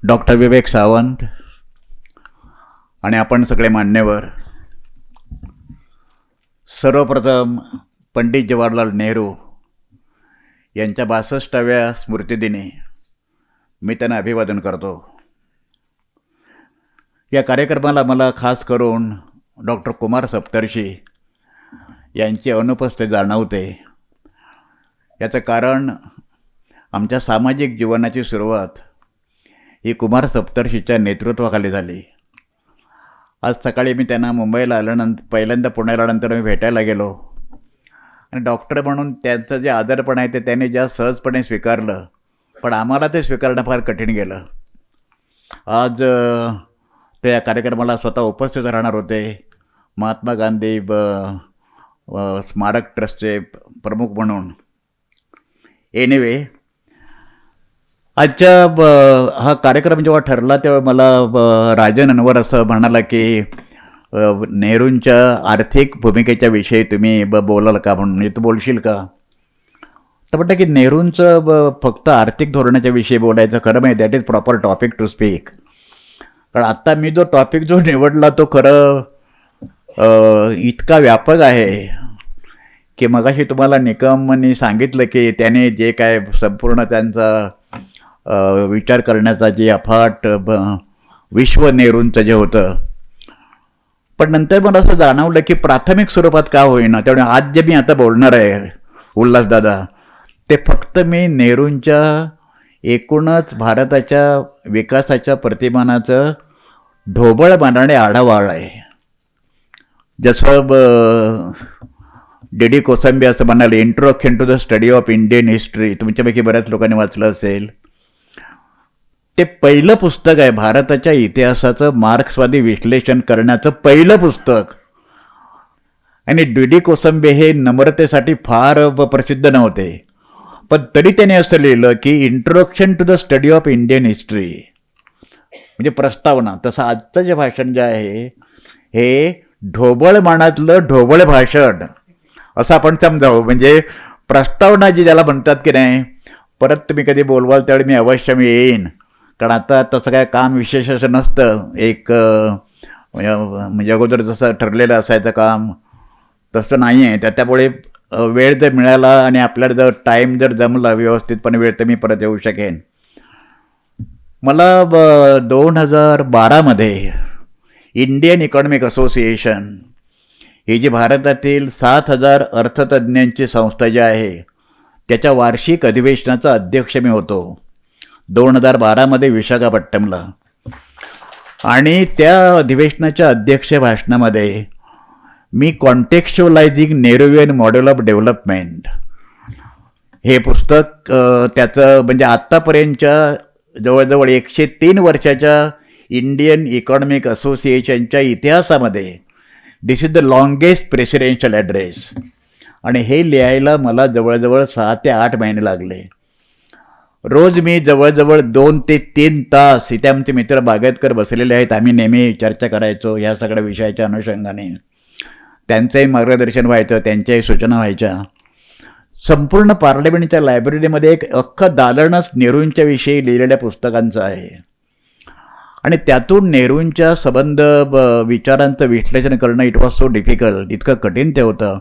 Doctor विवेक सावंत आणि आपण सगळे मान्यवर, सर्वप्रथम पंडित जवाहरलाल नेहरू यांच्या 62व्या स्मृतिदिनी मी त्यांना अभिवादन करतो. या कार्यक्रमाला मला खास करून डॉक्टर कुमार सप्तर्षी यांची अनुपस्थिती जाणवते. याचं कारण आमच्या सामाजिक जीवनाची सुरुवात ही कुमार सप्तर्षीच्या नेतृत्वाखाली झाली. आज सकाळी मी त्यांना मुंबईला आल्यानंतर पहिल्यांदा पुण्याला आल्यानंतर मी भेटायला गेलो आणि डॉक्टर म्हणून त्यांचं जे आदरपण आहे ते त्यांनी ज्या सहजपणे स्वीकारलं, पण आम्हाला ते स्वीकारणं फार कठीण गेलं. आज ते या कार्यक्रमाला स्वतः उपस्थित राहणार होते. महात्मा गांधी स्मारक ट्रस्टचे प्रमुख म्हणून. एनिवे, आजच्या हा कार्यक्रम जेव्हा ठरला तेव्हा मला राजन अनवर असं म्हणाला की नेहरूंच्या आर्थिक भूमिकेच्या विषयी तुम्ही बोलाल का, म्हणून तू बोलशील का. तर म्हटलं की नेहरूंचं फक्त आर्थिक धोरणाच्या विषयी बोलायचं खरं म्हणजे that is proper topic to speak. कारण आत्ता मी जो टॉपिक निवडला तो खरं इतका व्यापक आहे की मगाशी तुम्हाला निकमनी सांगितलं की त्याने जे काय संपूर्ण त्यांचा विचार करण्याचा जे अफाट विश्व नेहरूंचं जे होतं, पण नंतर मला असं जाणवलं की प्राथमिक स्वरूपात का होईना. त्यामुळे आज जे मी आता बोलणार आहे उल्हासदादा, ते फक्त मी नेहरूंच्या एकूणच भारताच्या विकासाच्या प्रतिमानाचं ढोबळमानाने आढावा आहे. जसं डी कोसंबी असं म्हणाले, introduction to the study of Indian history, तुमच्यापैकी बऱ्याच लोकांनी वाचलं असेल. ते पहिलं पुस्तक आहे भारताच्या इतिहासाचं मार्क्सवादी विश्लेषण करण्याचं पहिलं पुस्तक. आणि डी कोसंबे हे नम्रतेसाठी फार प्रसिद्ध नव्हते, पण तरी त्याने असं लिहिलं की introduction to the study of Indian history, म्हणजे प्रस्तावना. तसं आजचं जे भाषण जे आहे हे ढोबळमानातलं ढोबळ भाषण असं आपण समजावं. म्हणजे प्रस्तावना जी ज्याला म्हणतात की नाही, परत तुम्ही कधी बोलवाल त्यावेळी मी अवश्य येईन. कारण आता तसं काय काम विशेष असं नसतं. एक म्हणजे अगोदर जसं ठरलेलं असायचं काम तसं नाही आहे. त्यामुळे वेळ जर मिळाला आणि आपल्याला जर टाईम जर जमला व्यवस्थितपणे वेळ, तर मी परत येऊ शकेन. मला 2012मध्ये इंडियन इकॉनॉमिक असोसिएशन ही जी भारतातील 7000 अर्थतज्ज्ञांची संस्था जी आहे त्याच्या वार्षिक अधिवेशनाचा अध्यक्ष मी होतो 2012मध्ये विशाखापट्टणमला. आणि त्या अधिवेशनाच्या अध्यक्ष भाषणामध्ये मी कॉन्टेक्स्च्युअलायझिंग नेहरूवियन मॉडेल ऑफ डेव्हलपमेंट हे पुस्तक त्याचं म्हणजे आत्तापर्यंतच्या जवळजवळ 103 वर्षाच्या इंडियन इकॉनॉमिक असोसिएशनच्या इतिहासामध्ये this is the longest presidential address. आणि हे लिहायला मला जवळजवळ 6 ते 8 महिने लागले. रोज मी जवळजवळ 2 ते 3 तास, इथे आमचे मित्र बागेतकर बसलेले आहेत, आम्ही नेहमी चर्चा करायचो ह्या सगळ्या विषयाच्या अनुषंगाने. त्यांचंही मार्गदर्शन व्हायचं, त्यांच्याही सूचना व्हायच्या. संपूर्ण पार्लमेंटच्या लायब्ररीमध्ये एक अख्खं दालनच नेहरूंच्या विषयी लिहिलेल्या पुस्तकांचं आहे. आणि त्यातून नेहरूंच्या संबंध विचारांचं विश्लेषण करणं इट वॉज सो डिफिकल्ट, इतकं कठीण ते होतं.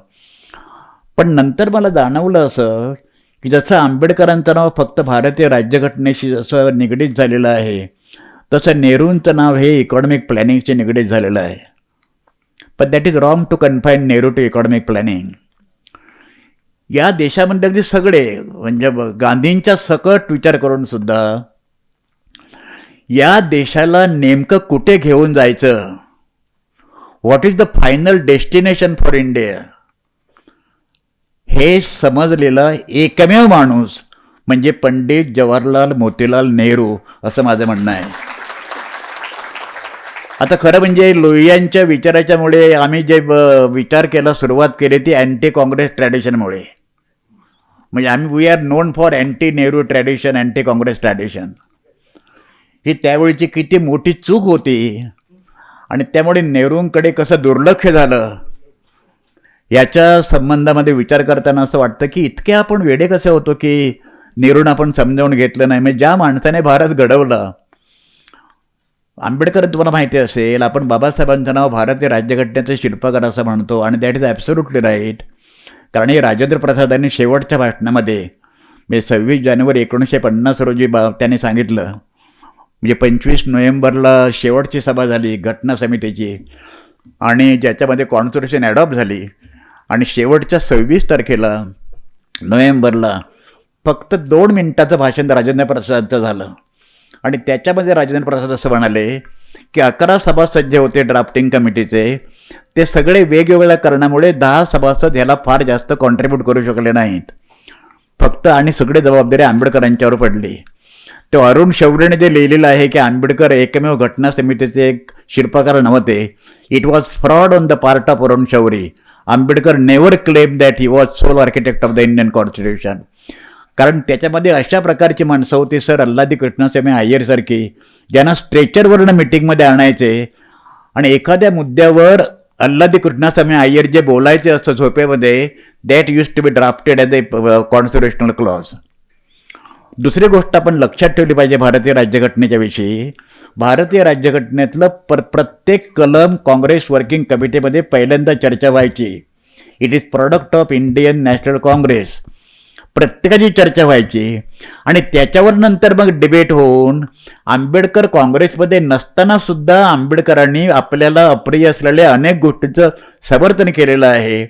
पण नंतर मला जाणवलं असं की जसं आंबेडकरांचं नाव फक्त भारतीय राज्यघटनेशी जसं निगडीत झालेलं आहे, तसं नेहरूंचं नाव हे इकॉनॉमिक प्लॅनिंगशी निगडीत झालेलं आहे. पण that is wrong to confine Nehru to economic planning. या देशामध्ये अगदी सगळे म्हणजे गांधींच्या सकट विचार करून सुद्धा या देशाला नेमकं कुठे घेऊन जायचं, what is the final destination for India, हे समजलेला एकमेव माणूस म्हणजे पंडित जवाहरलाल मोतीलाल नेहरू असं माझं म्हणणं आहे. आता खरं म्हणजे लोहियांच्या विचाराच्यामुळे आम्ही जे विचार केला सुरुवात केली ती अँटी काँग्रेस ट्रॅडिशनमुळे. म्हणजे we are known for anti Nehru tradition, anti Congress tradition. ही त्यावेळीची किती मोठी चूक होती आणि त्यामुळे नेहरूंकडे कसं दुर्लक्ष झालं याच्या संबंधामध्ये विचार करताना असं वाटतं की इतके आपण वेडे कसे होतो की नेहरूंना आपण समजावून घेतलं नाही. म्हणजे ज्या माणसाने भारत घडवला आंबेडकर तुम्हाला माहिती असेल, आपण बाबासाहेबांचं नाव भारतीय राज्यघटनेचे शिल्पकार असं म्हणतो आणि दॅट इज ॲब्सोल्युटली राईट. कारण हे राजेंद्र प्रसादांनी शेवटच्या भाषणामध्ये म्हणजे 26 जानेवारी 1950 रोजी त्यांनी सांगितलं, म्हणजे 25 नोव्हेंबरला शेवटची सभा झाली घटना समितीची आणि ज्याच्यामध्ये कॉन्स्टिट्यूशन ॲडॉप्ट झाली आणि शेवटच्या 26 तारखेला नोव्हेंबरला फक्त 2 मिनिटाचं भाषण राजेंद्र प्रसादचं झालं आणि त्याच्यामध्ये राजेंद्र प्रसाद असं म्हणाले की 11 सभासद जे होते ड्राफ्टिंग कमिटीचे ते सगळे वेगवेगळ्या कारणामुळे 10 सभासद ह्याला फार जास्त कॉन्ट्रीब्यूट करू शकले नाहीत फक्त, आणि सगळी जबाबदारी आंबेडकरांच्यावर पडली. तो अरुण शौरीने जे लिहिलेलं आहे की आंबेडकर एकमेव घटना समितीचे एक शिल्पकार नव्हते, it was fraud on the part of Arun Shourie. Ambedkar never claim that he was sole architect of the Indian constitution. कारण त्याच्यामध्ये अशा प्रकारची माणसं होती सर, अल्लादी कृष्णस्वामी अय्यरसारखी, ज्यांना स्ट्रेचरवरनं मिटिंगमध्ये आणायचे आणि एखाद्या मुद्द्यावर अल्लादी कृष्णस्वामी अय्यर जे बोलायचे असतं झोपेमध्ये, that use to be drafted as a constitutional clause. दुसरी गोष्ट आपण लक्षात ठेवली पाहिजे भारतीय राज्यघटनेच्या विषयी, भारतीय राज्यघटनेतलं प्रत्येक कलम काँग्रेस वर्किंग कमिटीमध्ये पहिल्यांदा चर्चा व्हायची. It is product of Indian national Congress. प्रत्येकाची चर्चा व्हायची आणि त्याच्यावर नंतर मग डिबेट होऊन आंबेडकर काँग्रेसमध्ये नसताना सुद्धा आंबेडकरांनी आपल्याला अप्रिय असलेल्या अनेक गोष्टींचं समर्थन केलेलं आहे.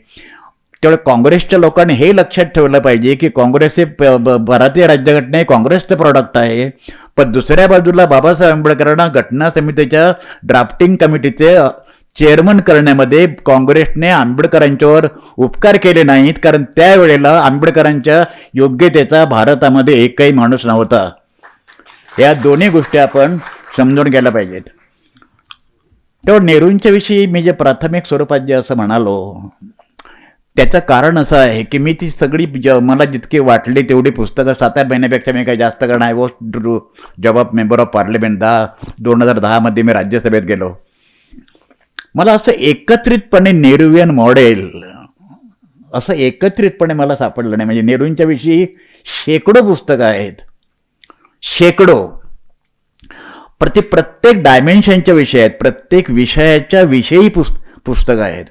त्यामुळे काँग्रेसच्या लोकांनी हे लक्षात ठेवलं पाहिजे की काँग्रेस हे भारतीय राज्यघटना हे काँग्रेसचं प्रॉडक्ट आहे, पण दुसऱ्या बाजूला बाबासाहेब आंबेडकरांना घटना समितीच्या ड्राफ्टिंग कमिटीचे चेअरमन करण्यामध्ये काँग्रेसने आंबेडकरांच्यावर उपकार केले नाहीत, कारण त्यावेळेला आंबेडकरांच्या योग्यतेचा भारतामध्ये एकही माणूस नव्हता. या दोन्ही गोष्टी आपण समजून घ्यायला पाहिजेत. तेव्हा नेहरूंच्या विषयी मी जे प्राथमिक स्वरूपात जे असं म्हणालो त्याचं कारण असं आहे की मी ती सगळी मला जितकी वाटली तेवढी पुस्तकं 7-8 महिन्यापेक्षा मी काही जास्त कारण I was job of member of parliament 2010 मी राज्यसभेत गेलो. मला असं एकत्रितपणे नेहरूवियन मॉडेल असं एकत्रितपणे मला सापडलं नाही. म्हणजे नेहरूंच्या विषयी शेकडो पुस्तकं आहेत, शेकडो, प्रत्येक डायमेन्शनच्या विषय आहेत, प्रत्येक विषयाच्या विषयी पुस्तकं आहेत.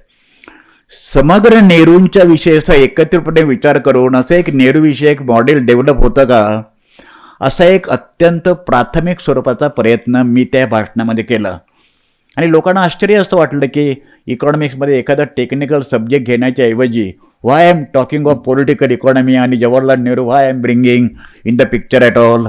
समग्र नेहरूंच्या विषयाचा एकत्रितपणे विचार करून असं एक नेहरू विषयक मॉडेल डेव्हलप होतं का, असा एक अत्यंत प्राथमिक स्वरूपाचा प्रयत्न मी त्या भाषणामध्ये केला. आणि लोकांना आश्चर्य असं वाटलं की इकॉनॉमिक्समध्ये एखादा टेक्निकल सब्जेक्ट घेण्याच्या ऐवजी why I am talking of political economy आणि Jawaharlal Nehru why I am bringing in the picture at all.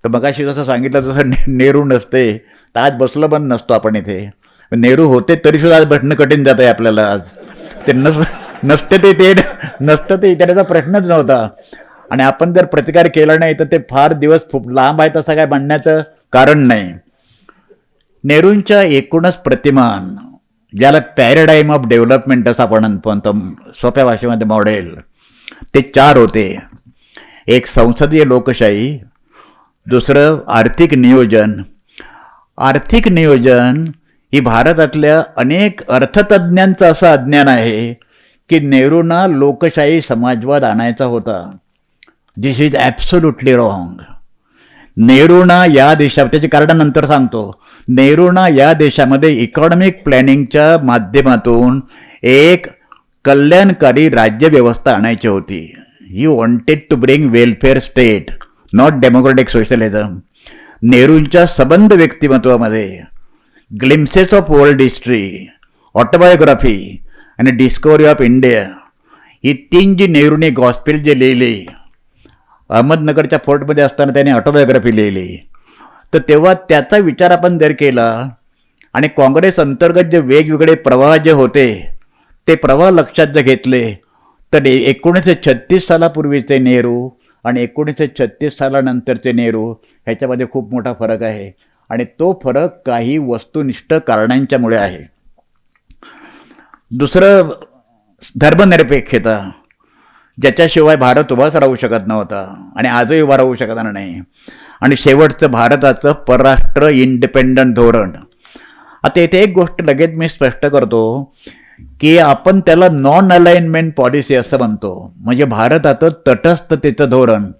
तर मगाशी जसं सांगितलं तसं नेहरू नसते तर आज बसलो पण नसतो आपण इथे. नेहरू होते तरीसुद्धा आज भेटणं कठीण जात आहे आपल्याला. आज ते नसते ते नसतं ते इतराचा प्रश्नच नव्हता. आणि आपण जर प्रतिकार केला नाही तर ते फार दिवस खूप लांब आहेत असं काय म्हणण्याचं कारण नाही. नेहरूंच्या एकूणच प्रतिमान, ज्याला पॅराडाईम ऑफ डेव्हलपमेंट असं आपण म्हणतो सोप्या भाषेमध्ये मॉडेल, ते 4 होते. एक संसदीय लोकशाही, दुसरं आर्थिक नियोजन. आर्थिक नियोजन ही भारतातल्या अनेक अर्थतज्ज्ञांचं असं अज्ञान आहे की नेहरूंना लोकशाही समाजवाद आणायचा होता. दिस इज ॲब्सोल्युटली रॉंग. नेहरूंना या देशात, त्याची कारण नंतर सांगतो, नेहरूंना या देशामध्ये इकॉनॉमिक प्लॅनिंगच्या माध्यमातून एक कल्याणकारी राज्यव्यवस्था आणायची होती. He wanted to bring welfare state, not democratic socialism. नेहरूंच्या सबंध व्यक्तिमत्वामध्ये Glimpses of World History, autobiography आणि डिस्कवरी ऑफ इंडिया ही 3 जी नेहरूंनी गॉस्पेल जे लिहिली, अहमदनगरच्या फोर्टमध्ये असताना त्याने ऑटोबायोग्राफी लिहिली, तर तेव्हा त्याचा विचार आपण जर केला आणि काँग्रेस अंतर्गत जे वेगवेगळे प्रवाह जे होते ते प्रवाह लक्षात जर घेतले तर 1936 सालापूर्वीचे नेहरू आणि 1936 सालानंतरचे नेहरू ह्याच्यामध्ये खूप मोठा फरक आहे. आणि तो फरक काही वस्तुनिष्ठ कारणांच्यामुळे आहे. दुसरं धर्मनिरपेक्षता, ज्याच्याशिवाय भारत उभाच राहू शकत नव्हता आणि आजही उभा राहू शकणार नाही. आणि शेवटचं भारताचं परराष्ट्र इंडिपेंडंट धोरण. आता इथे एक गोष्ट लगेच मी स्पष्ट करतो की आपण त्याला नॉन अलाइनमेंट पॉलिसी असं म्हणतो, म्हणजे भारताचं तटस्थतेचं धोरण.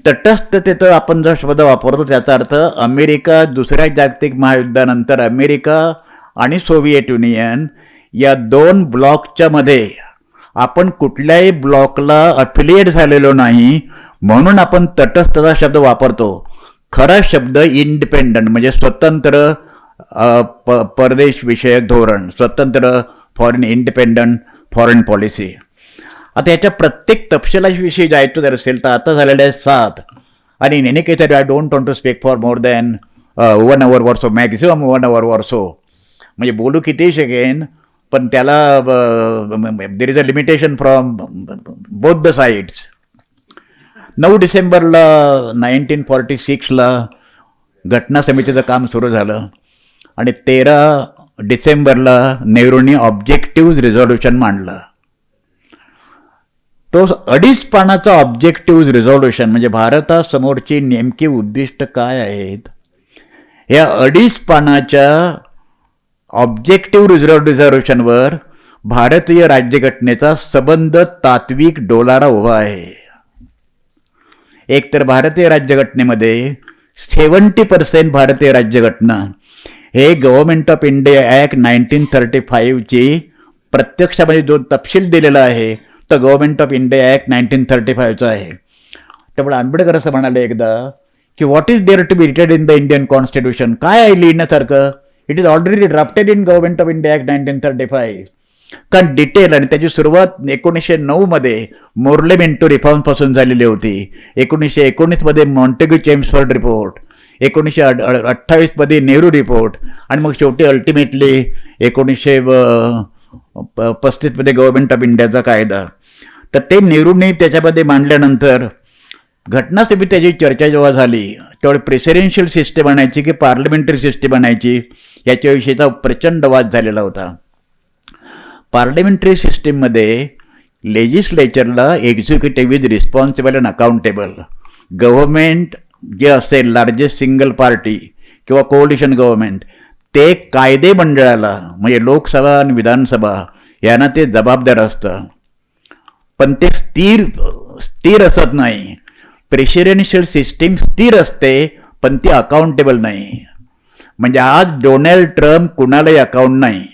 तटस्थतेचा आपण जो शब्द वापरतो त्याचा अर्थ अमेरिका दुसऱ्या जागतिक महायुद्धानंतर अमेरिका आणि सोव्हिएट युनियन या दोन ब्लॉकच्या मध्ये आपण कुठल्याही ब्लॉकला अफिलिएट झालेलो नाही, म्हणून आपण तटस्थता शब्द वापरतो. खरा शब्द इंडिपेंडंट म्हणजे स्वतंत्र परदेश विषयक धोरण, स्वतंत्र फॉरेन इंडिपेंडंट फॉरेन पॉलिसी. आता याच्या प्रत्येक तपशिलाविषयी जायचं जर असेल तर आता झालेले आहे 7. आणि in any case I don't want to speak for more than 1 hour वर सो, मॅक्झिमम 1 hour वर सो. म्हणजे बोलू कितीही शकेन, पण त्याला there is a limitation from both the sides. 9 डिसेंबरला 1946ला घटना समितीचं काम सुरू झालं आणि 13 डिसेंबरला नेहरूंनी ऑब्जेक्टिव्ह रिझॉल्युशन मांडलं. तो 2.5 पानाचा ऑब्जेक्टिव्ह रिझॉल्युशन म्हणजे भारतासमोरची नेमकी उद्दिष्ट काय आहेत, या 2.5 पानाच्या ऑब्जेक्टिव्ह रिझॉल्युशनवर भारतीय राज्यघटनेचा सबंध तात्विक डोलारा उभा आहे. एकतर भारतीय राज्यघटनेमध्ये 70% भारतीय राज्यघटना हे गव्हर्नमेंट ऑफ इंडिया ॲक्ट 1935ची प्रत्यक्षामध्ये जो तपशील दिलेला आहे तर गव्हर्नमेंट ऑफ इंडिया ॲक्ट 1935चा आहे. त्यामुळे आंबेडकर असं म्हणाले एकदा की what is there to be written in the Indian constitution, काय आहे लिहिण्यासारखं, it is already drafted in Government of India Act 1935. कारण डिटेल आणि त्याची सुरुवात 1909 मोर्ले मिंटो रिफॉर्म्सपासून झालेली होती. 1919 Montagu Chelmsford report, 1928 Nehru report आणि मग शेवटी अल्टिमेटली 1935 गव्हर्नमेंट ऑफ इंडियाचा कायदा. तर ते नेहरूंनी त्याच्यामध्ये मांडल्यानंतर घटना समितीची चर्चा जेव्हा झाली तेवढी प्रेसिडेन्शियल सिस्टीम आणायची की पार्लमेंटरी सिस्टीम आणायची याच्याविषयीचा प्रचंड वाद झालेला होता. पार्लमेंटरी सिस्टीममध्ये लेजिस्लेचरला executive is responsible and accountable. Government जे असेल लार्जेस्ट सिंगल पार्टी किंवा कोअलिशन गव्हर्नमेंट ते कायदे मंडळाला म्हणजे लोकसभा आणि विधानसभा यांना ते जबाबदार असतं, पण ते स्थिर असत नाही. प्रेसिडेन्शियल सिस्टीम स्थिर असते पण ती अकाउंटेबल नाही. म्हणजे आज डोनाल्ड ट्रम्प कुणालाही अकाउंट नाही.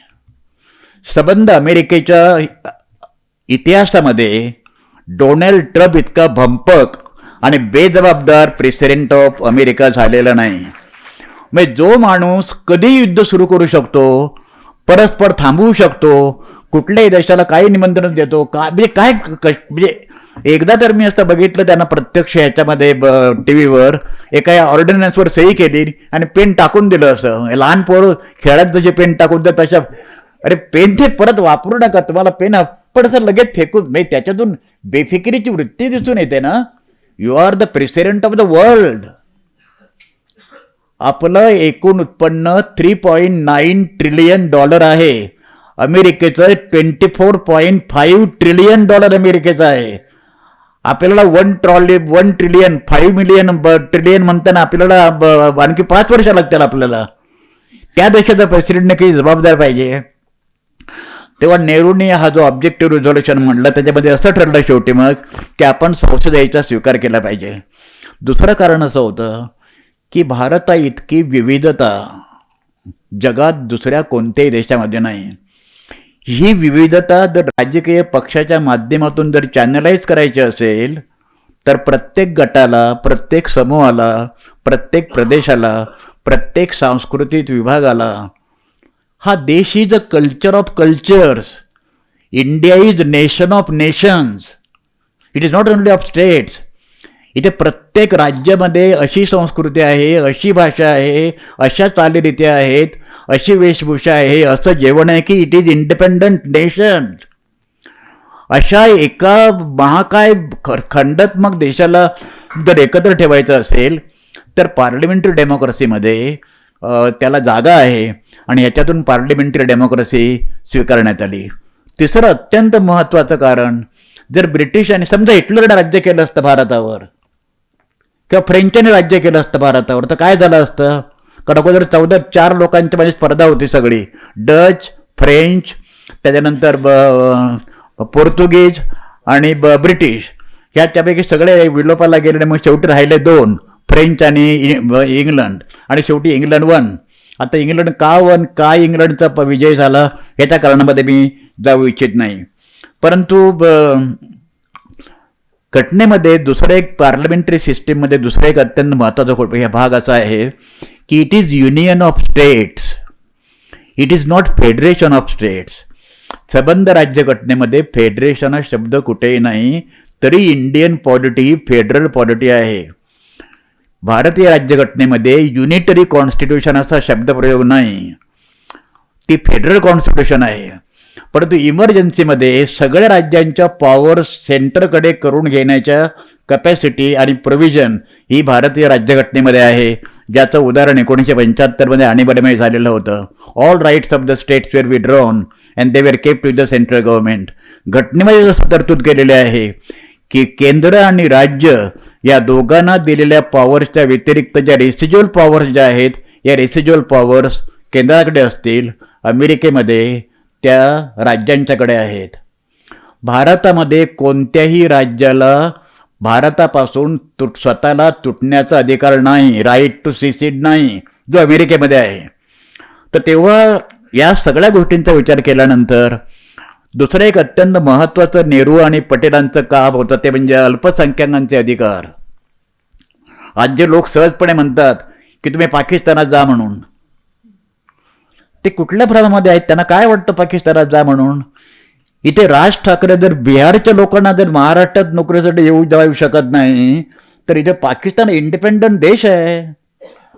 संबंध अमेरिकेच्या इतिहासामध्ये डोनाल्ड ट्रम्प इतका भंपक आणि बेजबाबदार प्रेसिडेंट ऑफ अमेरिका झालेला नाही. म्हणजे जो माणूस कधी युद्ध सुरू करू शकतो, परस्पर थांबवू शकतो, कुठल्याही देशाला काही निमंत्रण देतो का, म्हणजे काय म्हणजे एकदा तर मी असं बघितलं त्यांना प्रत्यक्ष ह्याच्यामध्ये टी व्हीवर एका ऑर्डिनन्सवर सही केली आणि पेन टाकून दिलं. असं लहान पोरं खेळात जसे पेन टाकून देत तशा, अरे पेन ते परत वापरू नका, तुम्हाला पेन पण असं लगेच फेकून, म्हणजे त्याच्यातून बेफिकिरीची वृत्ती दिसून येते ना. You are the president of the world. आपलं एकूण उत्पन्न $3.9 ट्रिलियन आहे. अमेरिकेचं $24.5 ट्रिलियन अमेरिकेचं आहे. आपल्याला 1 ट्रिलियन 5 मिलियन ट्रिलियन म्हणताना आपल्याला आणखी 5 वर्ष लागतील. आपल्याला त्या देशाचा प्रेसिडेंट नक्की जबाबदार पाहिजे. तेव्हा नेहरूंनी हा जो ऑब्जेक्टिव्ह रिझॉल्युशन म्हटलं त्याच्यामध्ये असं ठरलं शेवटी मग की आपण संसदेचा स्वीकार केला पाहिजे. दुसरं कारण असं होतं की भारता इतकी विविधता जगात दुसऱ्या कोणत्याही देशामध्ये नाही. ही विविधता जर राजकीय पक्षाच्या माध्यमातून जर चॅनलाइज करायची असेल तर प्रत्येक गटाला, प्रत्येक समूहाला, प्रत्येक प्रदेशाला, प्रत्येक सांस्कृतिक विभागाला हा देश is a culture of cultures. India is nation of nations. It is not only of states. इथे प्रत्येक राज्यामध्ये अशी संस्कृती आहे, अशी भाषा आहे, अशा चालीरीती आहेत, अशी वेशभूषा आहे, असं जेवण आहे की इट इज इंडिपेंडंट नेशन. अशा एका महाकाय खंडात्मक देशाला जर एकत्र ठेवायचं असेल तर पार्लमेंटरी डेमोक्रेसीमध्ये त्याला जागा आहे आणि याच्यातून पार्लमेंटरी डेमोक्रेसी स्वीकारण्यात आली. तिसरं अत्यंत महत्त्वाचं कारण, जर ब्रिटिशांनी समजा हिटलरने राज्य केलं असतं भारतावर किंवा फ्रेंचाने राज्य केलं असतं भारतावर तर काय झालं असतं. कारण अगोदर 4 लोकांच्या मध्ये स्पर्धा होती सगळी, डच, फ्रेंच, त्याच्यानंतर पोर्तुगीज आणि ब्रिटिश त्यापैकी सगळे विलोपाला गेलेले, मग शेवटी राहिले दोन, फ्रेंच आणि इंग्लंड, आणि शेवटी इंग्लंड वन. आता इंग्लंड का वन, का इंग्लंडचा विजय झाला याच्या कारणामध्ये मी जाऊ इच्छित नाही. परंतु घटनेमध्ये दुसरं एक पार्लमेंटरी सिस्टीममध्ये दुसरा एक अत्यंत महत्त्वाचा भाग असा आहे की it is union of states, it is not federation of states. सबंध राज्यघटनेमध्ये फेडरेशन हा शब्द कुठेही नाही, तरी इंडियन पॉलिटी ही फेडरल पॉलिटी आहे. भारतीय राज्यघटनेमध्ये युनिटरी कॉन्स्टिट्यूशन असा शब्दप्रयोग नाही, ती फेडरल कॉन्स्टिट्यूशन आहे. परंतु इमर्जन्सीमध्ये सगळ्या राज्यांच्या पॉवर सेंटरकडे करून घेण्याच्या कपॅसिटी आणि प्रोव्हिजन ही भारतीय राज्यघटनेमध्ये आहे, ज्याचं उदाहरण 1975 आणीबाणीमध्ये झालेलं होतं. All rights of the states were withdrawn and they were kept with the central government. घटनेमध्ये जसं तरतूद केलेले आहे की केंद्र आणि राज्य या दोघांना दिलेल्या पॉवर्सच्या व्यतिरिक्त ज्या रेसिज्युअल पॉवर्स ज्या आहेत, या रेसिज्युअल पॉवर्स केंद्राकडे असतील, अमेरिकेमध्ये त्या राज्यांच्याकडे आहेत. भारतामध्ये कोणत्याही राज्याला भारतापासून स्वतःला तुटण्याचा अधिकार नाही, राईट टू सिसीड नाही, जो अमेरिकेमध्ये आहे. तर तेव्हा या सगळ्या गोष्टींचा विचार केल्यानंतर दुसरं एक अत्यंत महत्त्वाचं नेहरू आणि पटेलांचं काम होतं, ते म्हणजे अल्पसंख्याकांचे अधिकार. आज जे लोक सहजपणे म्हणतात की तुम्ही पाकिस्तानात जा म्हणून, ते कुठल्या भ्रमामध्ये आहेत? त्यांना काय वाटतं पाकिस्तानात जा म्हणून? इथे राज ठाकरे जर बिहारच्या लोकांना जर महाराष्ट्रात नोकरीसाठी जाऊ शकत नाही, तर इथे पाकिस्तान इंडिपेंडंट देश आहे.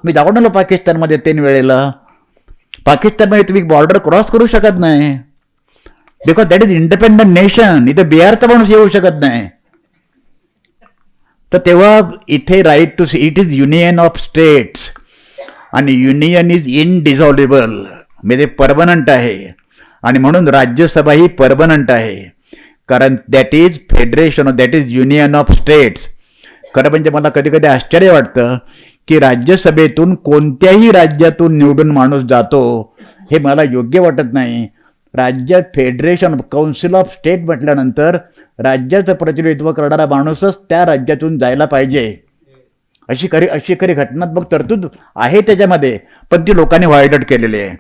मी जाऊन आलो पाकिस्तानमध्ये 3 वेळेला. पाकिस्तानमध्ये तुम्ही बॉर्डर क्रॉस करू शकत नाही, because that is independent nation. इथे बिहारचा माणूस येऊ शकत नाही. तर तेव्हा इथे right to it is union of states, आणि युनियन इज इनडिझॉल्वेबल, म्हणजे परमनंट आहे. आणि म्हणून राज्यसभा ही परमनंट आहे, कारण that is federation, that is union of states. खरं म्हणजे मला कधी कधी आश्चर्य वाटतं की राज्यसभेतून कोणत्याही राज्यातून निवडून माणूस जातो हे मला योग्य वाटत नाही. राज्यात फेडरेशन काउन्सिल ऑफ स्टेट म्हटल्यानंतर राज्याचं प्रतिनिधित्व करणारा माणूसच त्या राज्यातून जायला पाहिजे, अशी खरी घटनात्मक तरतूद आहे त्याच्यामध्ये, पण ती लोकांनी व्हायलेट केलेली आहे.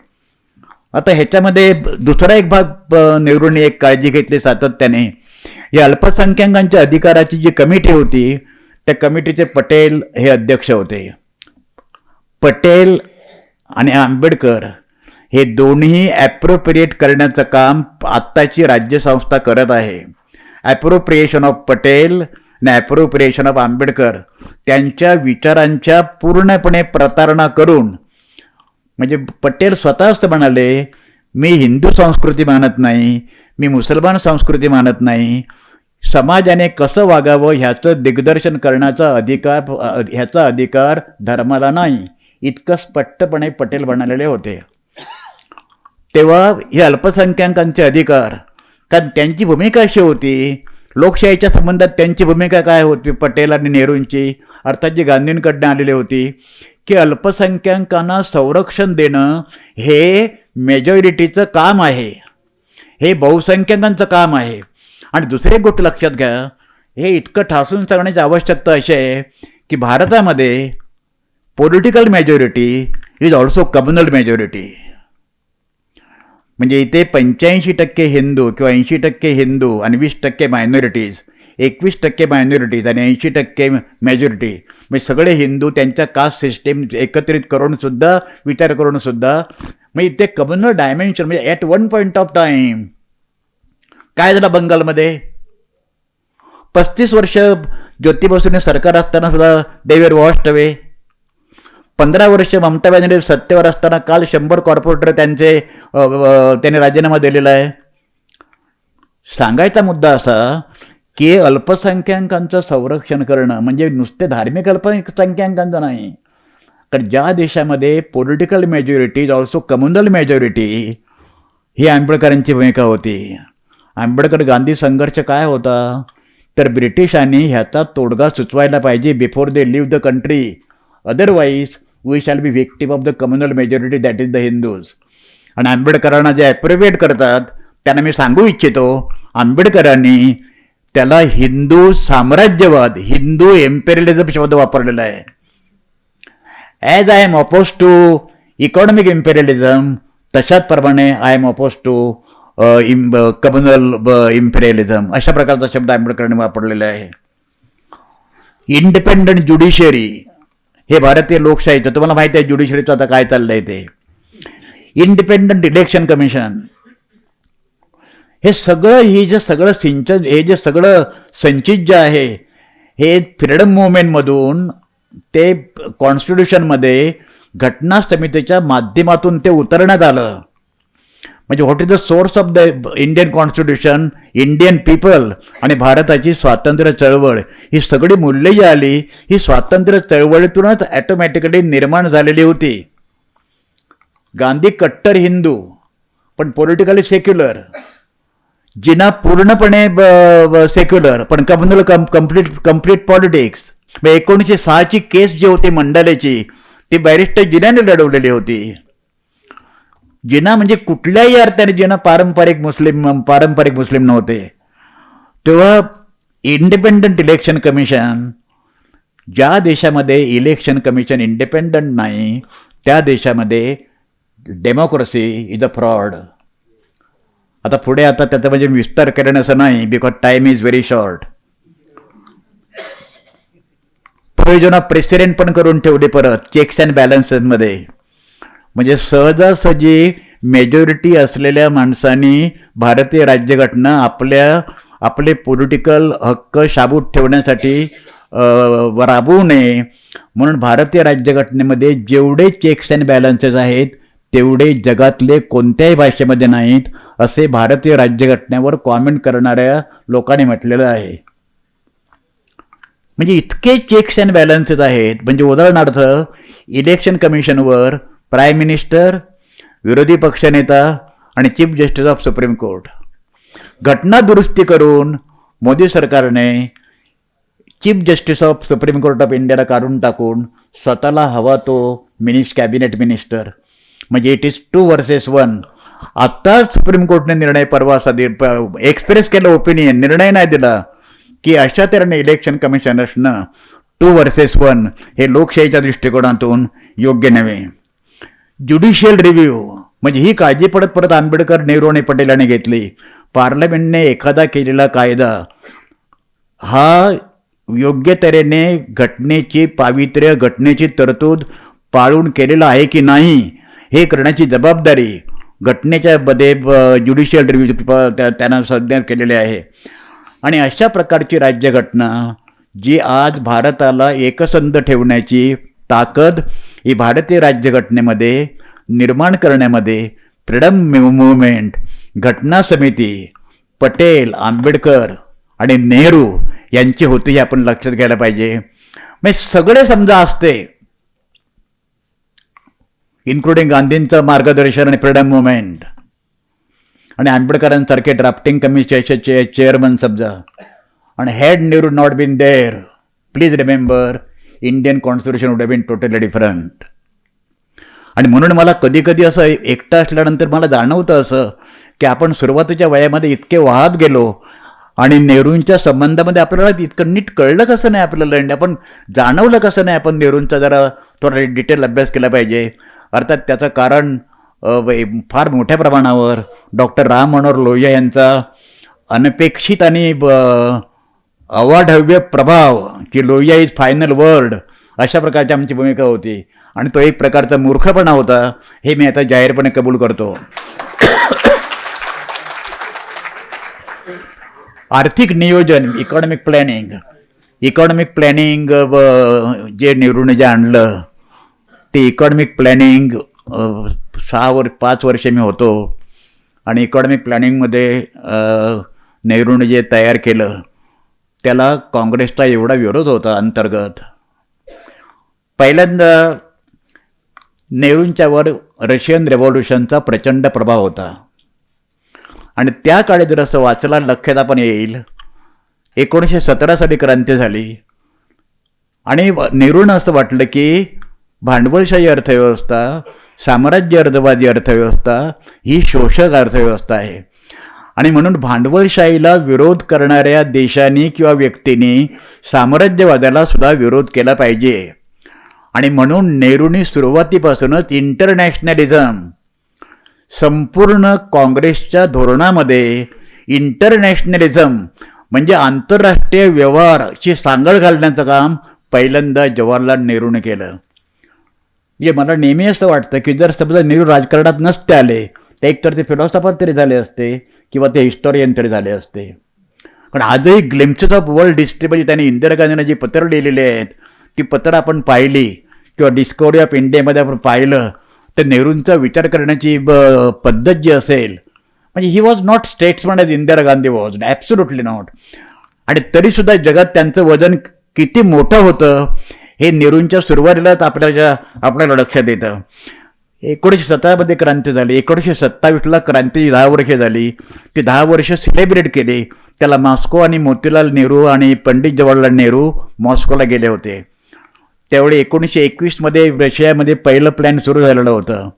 आता ह्याच्यामध्ये दुसरा एक भाग नेहरूंनी एक काळजी घेतली सातत्याने. या अल्पसंख्याकांच्या अधिकाराची जी कमिटी होती, त्या कमिटीचे पटेल हे अध्यक्ष होते. पटेल आणि आंबेडकर हे दोन्ही ॲप्रोप्रिएट करण्याचं काम आत्ताची राज्यसंस्था करत आहे. ॲप्रोप्रिएशन ऑफ पटेल आणि ॲप्रोप्रिएशन ऑफ आंबेडकर, त्यांच्या विचारांच्या पूर्णपणे प्रतारणा करून, म्हणजे पटेल स्वतः असं म्हणाले, मी हिंदू संस्कृती मानत नाही, मी मुसलमान संस्कृती मानत नाही, समाजाने कसं वागावं ह्याचं दिग्दर्शन करण्याचा ह्याचा अधिकार धर्माला नाही, इतकं स्पष्टपणे पटेल म्हणालेले होते. तेव्हा हे अल्पसंख्याकांचे अधिकार, कारण त्यांची भूमिका अशी होती, लोकशाहीच्या संबंधात त्यांची भूमिका काय होती पटेल आणि नेहरूंची, अर्थात जी गांधींकडनं आलेली होती, की अल्पसंख्याकांना संरक्षण देणं हे मेजॉरिटीचं काम आहे, हे बहुसंख्याकांचं काम आहे. आणि दुसरी गोष्ट लक्षात घ्या, हे इतकं ठासून सांगण्याची आवश्यकता अशी आहे की भारतामध्ये political majority is also communal majority. म्हणजे इथे 85% हिंदू किंवा 80% हिंदू आणि 20% मायनॉरिटीज, 21% मायनॉरिटीज आणि 80% मेजॉरिटी, म्हणजे सगळे हिंदू त्यांच्या कास्ट सिस्टीम एकत्रित करूनसुद्धा, विचार करूनसुद्धा, म्हणजे ते कम्युनल डायमेन्शन. म्हणजे at one point of time काय झालं बंगालमध्ये, 35 वर्ष ज्योती बसूने सरकार असताना सुद्धा दे वर वॉश्ड अवे. 15 वर्ष ममता बॅनर्जी सत्तेवर असताना काल 100 कॉर्पोरेटर त्यांनी राजीनामा दिलेला आहे. सांगायचा मुद्दा असा की अल्पसंख्याकांचं संरक्षण करणं म्हणजे नुसते धार्मिक अल्पसंख्याकांचं नाही, कारण ज्या देशामध्ये political majority is also communal majority, ही आंबेडकरांची भूमिका होती. आंबेडकर गांधी संघर्ष काय होता, तर ब्रिटिशांनी ह्याचा तोडगा सुचवायला पाहिजे before they leave the country, otherwise we shall be victim of the communal majority that is the Hindus. आणि आंबेडकरांना जे ॲप्रोप्रिएट करतात त्यांना मी सांगू इच्छितो, आंबेडकरांनी त्याला हिंदू साम्राज्यवाद, हिंदू एम्पेरियलिझम शब्द वापरलेला आहे. As I am oppose to economic imperialism, तशाच प्रमाणे I am oppose to communal imperialism, अशा प्रकारचा शब्द आंबेडकरांनी वापरलेला आहे. इंडिपेंडंट ज्युडिशियरी, हे भारतीय लोकशाहीचं, तुम्हाला माहिती आहे ज्युडिशरीचं आता काय चाललंय ते. इंडिपेंडंट इलेक्शन कमिशन, हे सगळं, हे जे सगळं सिंचन, हे जे सगळं संचित जे आहे, हे फ्रीडम मुवमेंटमधून ते कॉन्स्टिट्यूशनमध्ये घटना समितीच्या माध्यमातून ते उतरण्यात आलं. म्हणजे what is the source of the Indian constitution, Indian people आणि भारताची स्वातंत्र्य चळवळ, ही सगळी मूल्ये जी आली, ही स्वातंत्र्य चळवळीतूनच ॲटोमॅटिकली निर्माण झालेली होती. गांधी कट्टर हिंदू पण पॉलिटिकली सेक्युलर, जिना पूर्णपणे सेक्युलर पण कम्युनल कम्प्लीट पॉलिटिक्स. 1906ची केस जी होती मंडालेची, ती बॅरिस्टर जिनाने लढवलेली होती. जिना म्हणजे कुठल्याही अर्थाने जिना पारंपरिक मुस्लिम नव्हते. तेव्हा इंडिपेंडंट इलेक्शन कमिशन, ज्या देशामध्ये इलेक्शन कमिशन इंडिपेंडंट नाही, त्या देशामध्ये डेमोक्रेसी इज अ फ्रॉड. आता पुढे आता त्याचा म्हणजे विस्तार करण्याचं नाही, because time is very short. Provision of president पण करून ठेवले परत चेक्स अँड बॅलन्सेसमध्ये. म्हणजे सहजासहजी मेजॉरिटी असलेल्या माणसांनी भारतीय राज्यघटना आपले पॉलिटिकल हक्क शाबूत ठेवण्यासाठी राबवू नये म्हणून भारतीय राज्यघटनेमध्ये जेवढे चेक्स अँड बॅलन्सेस आहेत तेवढे जगातले कोणत्याही भाषेमध्ये नाहीत, असे भारतीय राज्यघटनेवर कॉमेंट करणाऱ्या लोकांनी म्हटलेलं आहे. म्हणजे इतके चेक्स अँड बॅलन्सेस आहेत. म्हणजे उदाहरणार्थ इलेक्शन कमिशनवर प्राईम मिनिस्टर, विरोधी पक्षनेता आणि chief justice of supreme court. घटना दुरुस्ती करून मोदी सरकारने chief justice of supreme court of इंडियाला काढून टाकून स्वतःला हवा तो कॅबिनेट मिनिस्टर. म्हणजे इट इज 2 versus 1. आत्ता सुप्रीम कोर्टने निर्णय परवा एक्सप्रेस केला, ओपिनियन, निर्णय नाही दिला की अशा तऱ्हेने इलेक्शन कमिशनर्सनं 2 versus 1 हे लोकशाहीच्या दृष्टिकोनातून योग्य नव्हे. ज्युडिशियल रिव्ह्यू, म्हणजे ही काळजी परत आंबेडकर, नेहरू आणि पटेल यांनी घेतली. पार्लमेंटने एखादा केलेला कायदा हा योग्य तऱ्हेने घटनेची पावित्र्य, घटनेची तरतूद पाळून केलेला आहे की नाही हे करण्याची जबाबदारी घटनेच्या मध्ये ज्युडिशियल रिव्ह्यू त्यांना सध्या केलेले आहे. आणि अशा प्रकारची राज्यघटना जी आज भारताला एकसंध ठेवण्याची ताकद ही भारतीय राज्यघटनेमध्ये निर्माण करण्यामध्ये फ्रीडम मूवमेंट, घटना समिती, पटेल, आंबेडकर आणि नेहरू यांची होती, हे आपण लक्षात घ्यायला पाहिजे. म्हणजे सगळे समजा असते, इन्क्लुडिंग गांधींचं मार्गदर्शन आणि फ्रीडम मुवमेंट आणि आंबेडकरांसारखे ड्राफ्टिंग कमिशनचे चेअरमन समजा, आणि had Nehru not been there, please remember, Indian constitution would have been totally different. आणि म्हणून मला कधी कधी असं एकटं असल्यानंतर मला जाणवतं असं की आपण सुरुवातीच्या वयामध्ये इतके वाहत गेलो आणि नेहरूंच्या संबंधामध्ये आपल्याला इतकं नीट कळलं कसं नाही आपल्याला, आणि आपण जाणवलं कसं नाही. आपण नेहरूंचा जरा थोडा डिटेल अभ्यास केला पाहिजे. अर्थात त्याचं कारण फार मोठ्या प्रमाणावर डॉक्टर राम मनोहर लोहिया यांचा अनपेक्षित आणि अवाढव्य प्रभाव, की लोहिया इज फायनल वर्ड, अशा प्रकारची आमची भूमिका होती. आणि तो एक प्रकारचा मूर्खपणा होता, हे मी आता जाहीरपणे कबूल करतो. आर्थिक नियोजन, इकॉनॉमिक प्लॅनिंग जे नेहरूने जे आणलं ते इकॉनॉमिक प्लॅनिंग 5 वर्षे मी होतो. आणि इकॉनॉमिक प्लॅनिंगमध्ये नेहरूने जे तयार केलं त्याला काँग्रेसचा एवढा विरोध होता अंतर्गत. पहिल्यांदा नेहरूंच्यावर रशियन रेव्होल्युशनचा प्रचंड प्रभाव होता. आणि त्या काळी जर असं वाचला लक्षात आपण येईल, 1917 साली क्रांती झाली आणि नेहरूंना असं वाटलं की भांडवलशाही अर्थव्यवस्था, साम्राज्यवादी अर्थव्यवस्था ही शोषक अर्थव्यवस्था आहे आणि म्हणून भांडवलशाहीला विरोध करणाऱ्या देशांनी किंवा व्यक्तींनी साम्राज्यवादाला सुद्धा विरोध केला पाहिजे. आणि म्हणून नेहरूंनी सुरुवातीपासूनच इंटरनॅशनलिझम, संपूर्ण काँग्रेसच्या धोरणामध्ये इंटरनॅशनलिझम म्हणजे आंतरराष्ट्रीय व्यवहारची सांगड घालण्याचं काम पहिल्यांदा जवाहरलाल नेहरूने केलं. म्हणजे मला नेहमी असं वाटतं की जर समजा नेहरू राजकारणात नसते आले तर एकतर ते फिलॉसॉफर तरी झाले असते किंवा ते हिस्टॉरियन तरी झाले असते. पण आजही ग्लिम्प्सेस ऑफ वर्ल्ड हिस्ट्रीमध्ये त्यांनी इंदिरा गांधींना जी पत्रं लिहिलेली आहेत ती पत्रं आपण पाहिली किंवा डिस्कवरी ऑफ इंडियामध्ये आपण पाहिलं तर नेहरूंचा विचार करण्याची पद्धत जी असेल, म्हणजे ही was not statesman as Indira Gandhi was, absolutely not. आणि तरीसुद्धा जगात त्यांचं वजन किती मोठं होतं हे नेहरूंच्या सुरुवातीलाच आपल्याला लक्षात येतं. 1917मध्ये क्रांती झाली, 1927ला क्रांतीची 10 वर्षे झाली. ती 10 वर्ष सेलिब्रेट केली. त्याला मॉस्को आणि मोतीलाल नेहरू आणि पंडित जवाहरलाल नेहरू मॉस्कोला गेले होते. त्यावेळी 1921मध्ये रशियामध्ये पहिलं प्लॅन सुरू झालेलं होतं.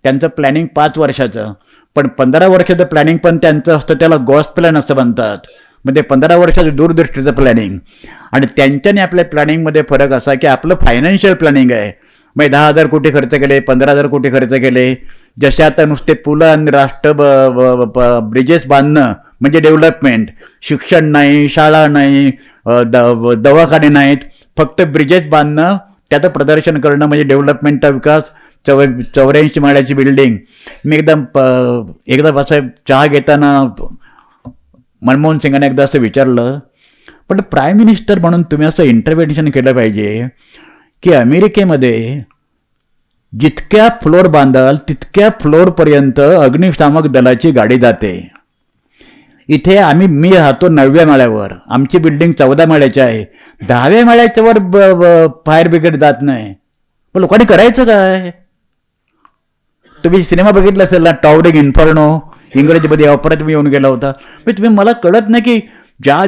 त्यांचं प्लॅनिंग 5 वर्षाचं, पण 15 वर्षाचं प्लॅनिंग पण त्यांचं असतं, त्याला गॉस प्लॅन असं म्हणतात. म्हणजे 15 वर्षाचं दूरदृष्टीचं प्लॅनिंग. आणि त्यांच्याने आपल्या प्लॅनिंगमध्ये फरक असा की आपलं फायनान्शियल प्लॅनिंग आहे. म्हणजे 10,000 कोटी खर्च केले, 15,000 कोटी खर्च केले. जसे आता नुसते पुलं आणि ब्रिजेस बांधणं म्हणजे डेव्हलपमेंट, शिक्षण नाही, शाळा नाही, दवाखाने नाहीत, फक्त ब्रिजेस बांधणं, त्याचं प्रदर्शन करणं म्हणजे डेव्हलपमेंटचा विकास. 84 माळ्याची बिल्डिंग. मी एकदा असं चहा घेताना मनमोहन सिंगांना एकदा असं विचारलं, पण प्राईम मिनिस्टर म्हणून तुम्ही असं इंटरव्हेन्शन केलं पाहिजे की अमेरिकेमध्ये जितक्या फ्लोअर बांधाल तितक्या फ्लोअरपर्यंत अग्निशामक दलाची गाडी जाते. इथे मी राहतो 9व्या माळ्यावर, आमची बिल्डिंग 14 माळ्याची आहे, 10व्या माळ्याच्या वर फायर ब्रिगेड जात नाही. पण लोकांनी करायचं काय? तुम्ही सिनेमा बघितला असेल ना, टॉवरिंग इन्फर्नो, इंग्रजीमध्ये ऑपरा तुम्ही येऊन गेला होता. म्हणजे तुम्ही मला कळत नाही की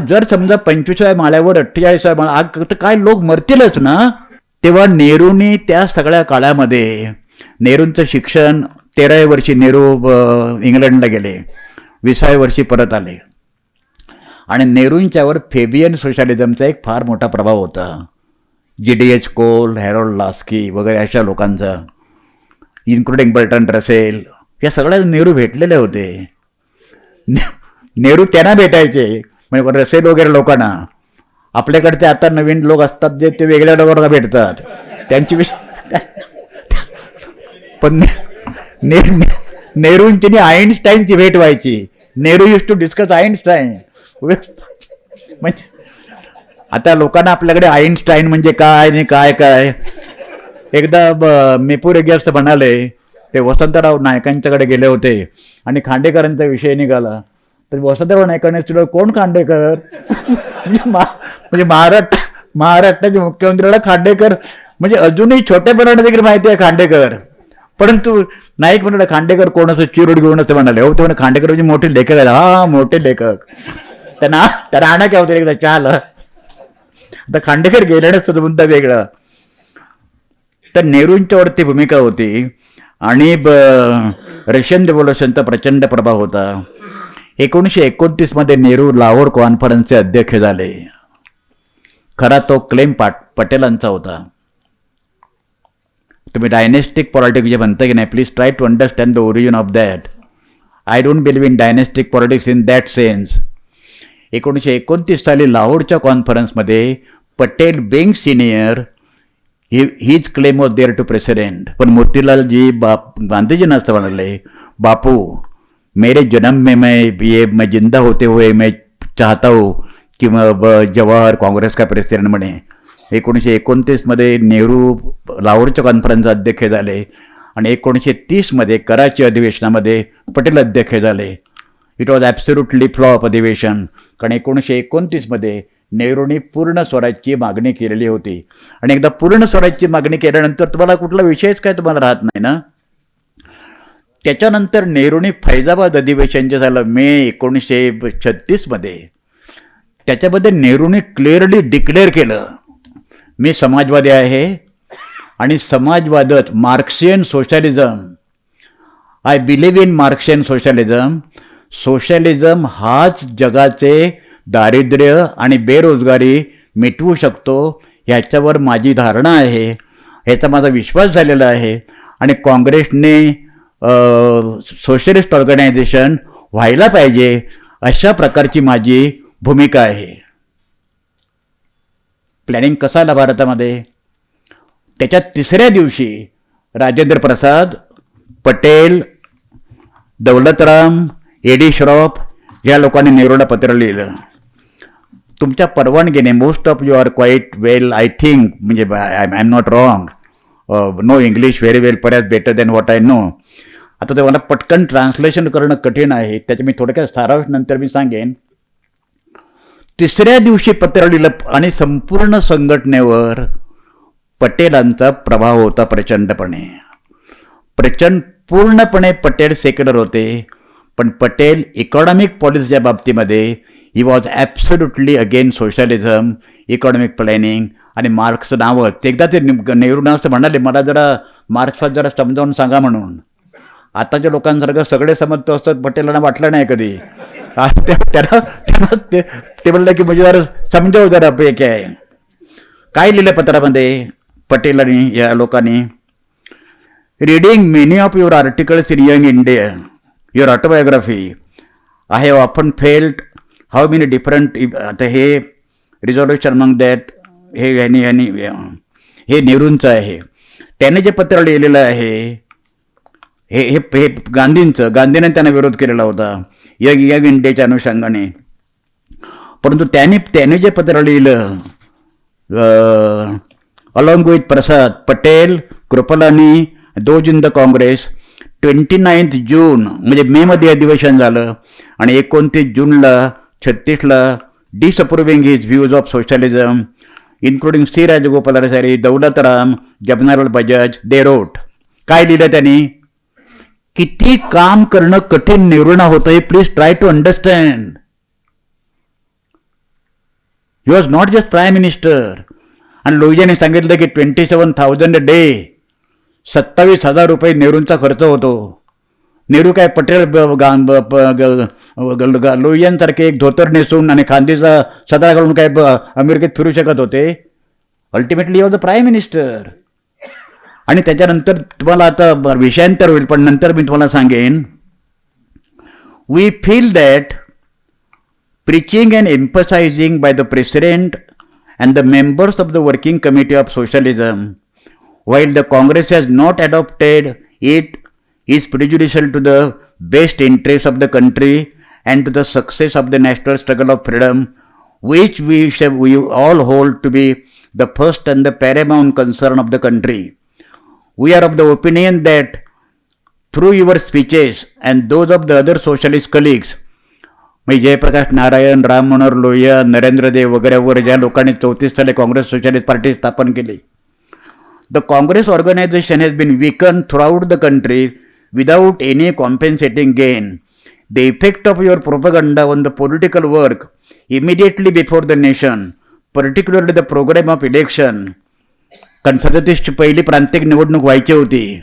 जर समजा 25व्या माळ्यावर 48व्या माळा आग तर काय लोक मरतीलच ना. तेव्हा नेहरूंनी त्या सगळ्या काळामध्ये नेहरूंचं शिक्षण 13व्या वर्षी नेहरू इंग्लंडला गेले, 20व्या वर्षी परत आले. आणि नेहरूंच्यावर फेबियन सोशॅलिझमचा एक फार मोठा प्रभाव होता. GDH कोल, हॅरोल्ड लास्की वगैरे अशा लोकांचा, इन्क्लुडिंग बर्टन रसेल, या सगळ्या नेहरू भेटलेले होते. नेहरू त्यांना भेटायचे, म्हणजे रसेल वगैरे लोकांना. आपल्याकडचे आता नवीन लोक असतात जे ते वेगळ्या लोकांना भेटतात, त्यांची पण नेहरूंची आणि आईन्स्टाईनची भेट व्हायची. Nehru use to discuss Einstein. म्हणजे आता लोकांना आपल्याकडे आईन्स्टाईन म्हणजे काय आणि काय काय. एकदा मेपूर एक म्हणाले, ते वसंतराव नायकांच्याकडे गेले होते आणि खांडेकरांचा विषय निघाला. तर वसंतराव नायकांनी तुला कोण खांडेकर? म्हणजे महाराष्ट्राचे मुख्यमंत्र्याला खांडेकर म्हणजे अजूनही छोटेपणाने देखील माहिती आहे खांडेकर. परंतु नाईक म्हणाले खांडेकर कोण असं चिरूड घेऊन असं म्हणाले. हो, ते म्हणे खांडेकर म्हणजे मोठे लेखक आहेत. हा, मोठे लेखक. त्यांना आणा काय होतं एकदा चहाला. आता खांडेकर गेल्यानेच सुद्धा मुद्दा वेगळा. तर नेहरूंच्यावरती भूमिका होती आणि रशियन रिव्होल्युशनचा प्रचंड प्रभाव होता. 1929मध्ये नेहरू लाहोर कॉन्फरन्सचे अध्यक्ष झाले. खरा तो क्लेम पटेलांचा होता. तुम्ही डायनेस्टिक पॉलिटिक्स जे म्हणता की नाही, please try to understand the origin of that. I don't believe in dynastic politics in that sense. 1929 साली लाहोरच्या कॉन्फरन्समध्ये Patel being senior his claim was there to president. पण मोतीलालजी गांधीजींना असं म्हणाले, बापू मेरे जन्म में मैं जिंदा होते हुए मैं चाहता हूँ कि जवाहर काँग्रेस का प्रेसिडेंट बने. 1929मध्ये नेहरू लाहोरच्या कॉन्फरन्सचे अध्यक्ष झाले आणि 1930मध्ये कराची अधिवेशनामध्ये पटेल अध्यक्ष झाले. इट वॉज ॲब्सोल्युटली फ्लॉप अधिवेशन. कारण 1929मध्ये नेहरूंनी पूर्ण स्वराज्याची मागणी केलेली होती. आणि एकदा पूर्ण स्वराज्याची मागणी केल्यानंतर तुम्हाला कुठला विषयच काय तुम्हाला राहत नाही ना. त्याच्यानंतर नेहरूंनी फैजाबाद अधिवेशन जे झालं मे 1936मध्ये, त्याच्यामध्ये नेहरूंनी क्लिअरली डिक्लेअर केलं, मी समाजवादी आहे आणि समाजवादात Marxian socialism, I believe in Marxian socialism. Socialism हाच जगाचे दारिद्र्य आणि बेरोजगारी मिटवू शकतो, ह्याच्यावर माझी धारणा आहे, ह्याचा माझा विश्वास झालेला आहे. आणि काँग्रेसने सोशलिस्ट ऑर्गनायझेशन व्हायला पाहिजे, अशा प्रकारची माझी भूमिका आहे. प्लॅनिंग कसा आला भारतामध्ये? त्याच्या तिसऱ्या दिवशी राजेंद्र प्रसाद, पटेल, दौलतराम, एडी श्रॉफ या लोकांनी नेहरूला पत्र लिहिलं. तुमच्या परवानगीने, most of you are quite well I think, म्हणजे I am not wrong, know English very well, perhaps better than what I know. आता ते मला पटकन ट्रान्सलेशन करणं कठीण आहे, त्याचे मी थोडक्यात सारांश नंतर मी सांगेन. तिसऱ्या दिवशी पत्र लिहिलं आणि संपूर्ण संघटनेवर पटेलांचा प्रभाव होता प्रचंडपणे. पूर्णपणे पटेल सेक्युलर होते, पण पटेल इकॉनॉमिक पॉलिसीच्या बाबतीमध्ये he was absolutely again socialism, economic planning आणि मार्क्स नावं. एकदा ते नेहरू नाव असं म्हणाले, मला जरा मार्क्सवर जरा समजावून सांगा म्हणून. आताच्या लोकांसारखं सगळे समजतो असतात पटेलांना वाटलं नाही कधी. त्यांना ते म्हणलं की म्हणजे जरा समजावं जरा पैकी आहे. काय लिहिलं पत्रामध्ये पटेलांनी, या लोकांनी? Reading many of your articles in young India, your autobiography, I have often felt how many different. आता हे रिझॉल्युशन मग दॅट हे नेहरूंचं आहे. त्याने जे पत्र लिहिलेलं आहे हे हे हे गांधीने त्यांना विरोध केलेला होता यंग इंडियाच्या अनुषंगाने. परंतु त्याने जे पत्र लिहिलं along with Prasad, Patel, Kripalani, those in the Congress, 29 जून म्हणजे मेमध्ये अधिवेशन झालं आणि 29 जूनला 36ला disapproving his views of socialism including C Rajagopalachari, Daulatram, Jamnalal Bajaj, they wrote. काय लिहिलं त्यांनी? किती काम करणं कठीण नेहरूंना होतं हे please try to understand. He was not just prime minister. आणि लोहियांनी सांगितलं की 27,000 a डे, 27,000 रुपये नेहरूंचा खर्च होतो. नेहरू काय पटेल लोहियांसारखे एक धोतर नेसून आणि खांदीचा सदरा घालून काय अमेरिकेत फिरू शकत होते? Ultimately was the prime minister. आणि त्याच्यानंतर तुम्हाला आता विषयांतर होईल, पण नंतर मी तुम्हाला सांगेन. We feel that preaching and emphasizing by the President and the members of the Working Committee of Socialism, while the Congress has not adopted it, is prejudicial to the best interests of the country and to the success of the national struggle of freedom, which we all hold to be the first and the paramount concern of the country. We are of the opinion that through your speeches and those of the other socialist colleagues, म्हणजे जयप्रकाश नारायण, राम मनोहर लोहिया, नरेंद्र देव वगैरे ज्या लोकांनी 34 साली Congress socialist party स्थापन केली, the Congress organisation has been weaken throughout the country without any compensating gain. The effect of your propaganda on the political work immediately before the nation, particularly the programme of election. कारण 37ची पहिली प्रांतिक निवडणूक व्हायची होती,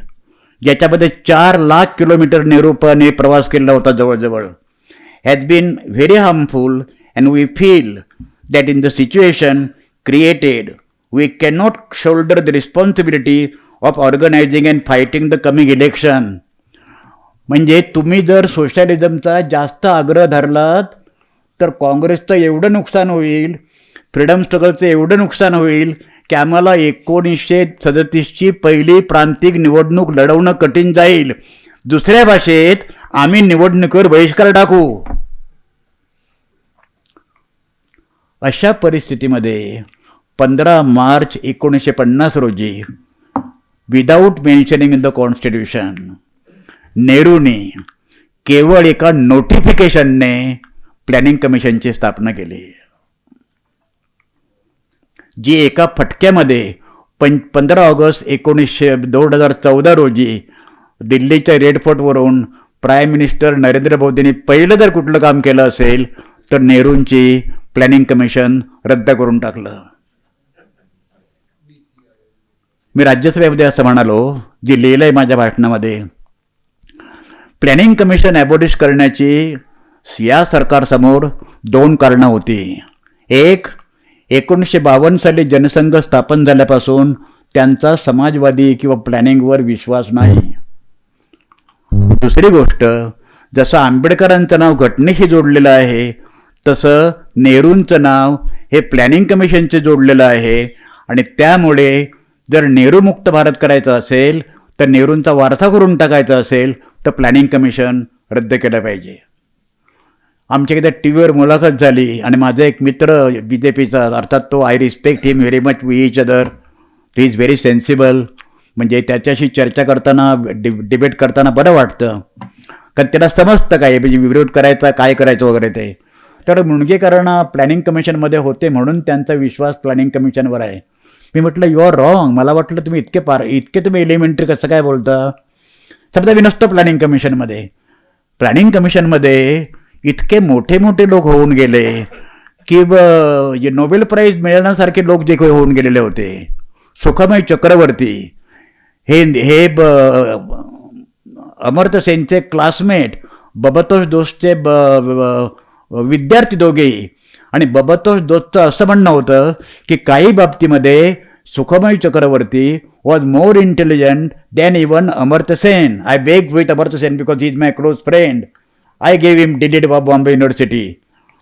ज्याच्यामध्ये 4 लाख किलोमीटर नेहरूपणे प्रवास केला होता जवळजवळ, has been very harmful, and we feel that in the situation created, we cannot shoulder the responsibility of organizing and fighting the coming election. म्हणजे तुम्ही जर सोशलिझमचा जास्त आग्रह धरलात तर काँग्रेसचं एवढं नुकसान होईल, फ्रीडम स्ट्रगलचं एवढं नुकसान होईल की आम्हाला 1937ची पहिली प्रांतिक निवडणूक लढवणं कठीण जाईल. दुसऱ्या भाषेत आम्ही निवडणुकीवर बहिष्कार टाकू. अशा परिस्थितीमध्ये 15 मार्च 1950 रोजी, without mentioning in the constitution, नेहरूने केवळ एका नोटिफिकेशनने प्लॅनिंग कमिशनची स्थापना केली, जी एका फटक्यामध्ये 15 ऑगस्ट 2014 रोजी दिल्लीच्या रेड फोर्टवरून प्राईम मिनिस्टर नरेंद्र मोदींनी पहिलं जर कुठलं काम केलं असेल तर नेहरूंची प्लॅनिंग कमिशन रद्द करून टाकलं. मी राज्यसभेमध्ये असं म्हणालो, जे लिहिलं आहे माझ्या भाषणामध्ये, प्लॅनिंग कमिशन ॲबॉलिश करण्याची या सरकारसमोर दोन कारणं होती. एक, 1952 साली जनसंघ स्थापन झाल्यापासून त्यांचा समाजवादी किंवा प्लॅनिंगवर विश्वास नाही. दुसरी गोष्ट, जसं आंबेडकरांचं नाव घटनेशी जोडलेलं आहे तसं नेहरूंचं नाव हे प्लॅनिंग कमिशनचे जोडलेलं आहे. आणि त्यामुळे जर नेहरूमुक्त भारत करायचा असेल, तर नेहरूंचा वारसा करून टाकायचा असेल, तर प्लॅनिंग कमिशन रद्द केलं पाहिजे. आमच्या एकदा टी व्हीवर मुलाखत झाली आणि माझा एक मित्र BJPचा, अर्थात तो, I respect him very much, we each other, he is very sensible. म्हणजे त्याच्याशी चर्चा करताना, डिबेट करताना बरं वाटतं, कारण त्याला समजतं काय म्हणजे विरोध करायचा, काय करायचं वगैरे ते. तर मुणगेकरांना प्लॅनिंग कमिशनमध्ये होते म्हणून त्यांचा विश्वास प्लॅनिंग कमिशनवर आहे. मी म्हटलं यू आर रॉंग. मला वाटलं तुम्ही इतके तुम्ही एलिमेंटरी कसं काय बोलता. समजा मी नसतो प्लॅनिंग कमिशनमध्ये. प्लॅनिंग कमिशनमध्ये इतके मोठे मोठे लोक होऊन गेले की जे नोबेल प्राईज मिळण्यासारखे लोक जे काही होऊन गेलेले होते. सुखमय चक्रवर्ती हे अमर्त्य सेनचे क्लासमेट, बबतोष दोषचे विद्यार्थी दोघेही. आणि बबतोष दोषचं असं म्हणणं होतं की काही बाबतीमध्ये Sukhamoy Chakravarty was more intelligent than even Amartya Sen. I beg with Amartya Sen because he is my close friend. I gave him D Litt Bombay university.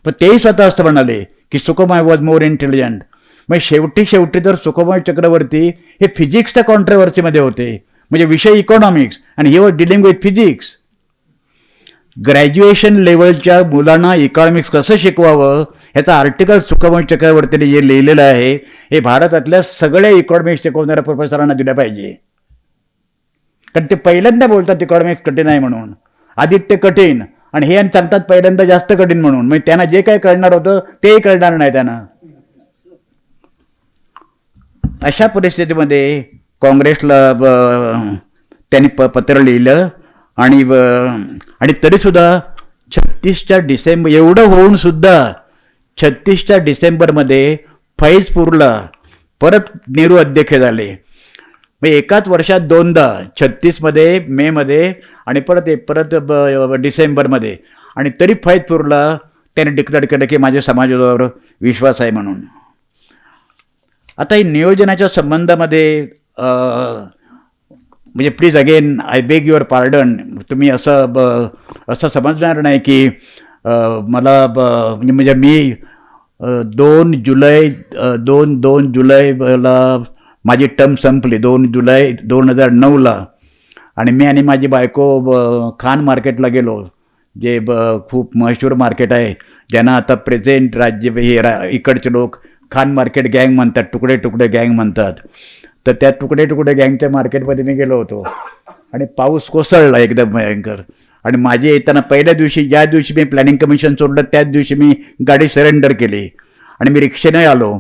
पण तेही स्वतः असं म्हणाले की सुखमय वॉज मोर इंटेलिजंट. मग शेवटी जर सुखमय चक्रवर्ती हे फिजिक्सच्या कॉन्ट्रोवर्सीमध्ये होते, म्हणजे विषय इकॉनॉमिक्स, आणि he was dealing with physics. Graduation लेवलच्या मुलांना इकॉनॉमिक्स कसं शिकवावं ह्याचं आर्टिकल सुखमय चक्रवर्तीने जे लिहिलेलं आहे हे भारतातल्या सगळ्या इकॉनॉमिक्स शिकवणाऱ्या प्रोफेसरांना दिलं पाहिजे. कारण ते पहिल्यांदा बोलतात इकॉनॉमिक्स कठीण आहे म्हणून. आदित्य कठीण, आणि हे सांगतात पहिल्यांदा जास्त कठीण म्हणून. म्हणजे त्यांना जे काही कळणार होतं तेही कळणार नाही त्यांना. अशा परिस्थितीमध्ये काँग्रेसला त्यांनी पत्र लिहिलं. आणि तरीसुद्धा 36 डिसेंबर एवढं होऊन सुद्धा 36 डिसेंबरमध्ये फैजपूरला परत नेहरू अध्यक्ष झाले. मग एकाच वर्षात दोनदा, 36मध्ये, मेमध्ये आणि परत डिसेंबरमध्ये. आणि तरी फैजपूरला त्याने डिक्लेअर केलं की माझ्या समाजावर विश्वास आहे म्हणून. आता ही नियोजनाच्या संबंधामध्ये म्हणजे please again I beg your pardon, तुम्ही असं समजणार नाही की मला म्हणजे मी 2 जुलैला माझी टर्म संपली, 2 जुलै 2009ला. आणि मी आणि माझी बायको खान मार्केटला गेलो, जे खूप मशहूर मार्केट आहे, ज्यांना आता प्रेझेंट इकडचे लोक खान मार्केट गँग म्हणतात, तुकडे तुकडे गँग म्हणतात. तर त्या तुकडे तुकडे गँगच्या मार्केटमध्ये मी गेलो होतो आणि पाऊस कोसळला एकदम भयंकर. आणि माझी येताना पहिल्या दिवशी, ज्या दिवशी मी प्लॅनिंग कमिशन सोडलं त्याच दिवशी मी गाडी सरेंडर केली आणि मी रिक्षेने आलो.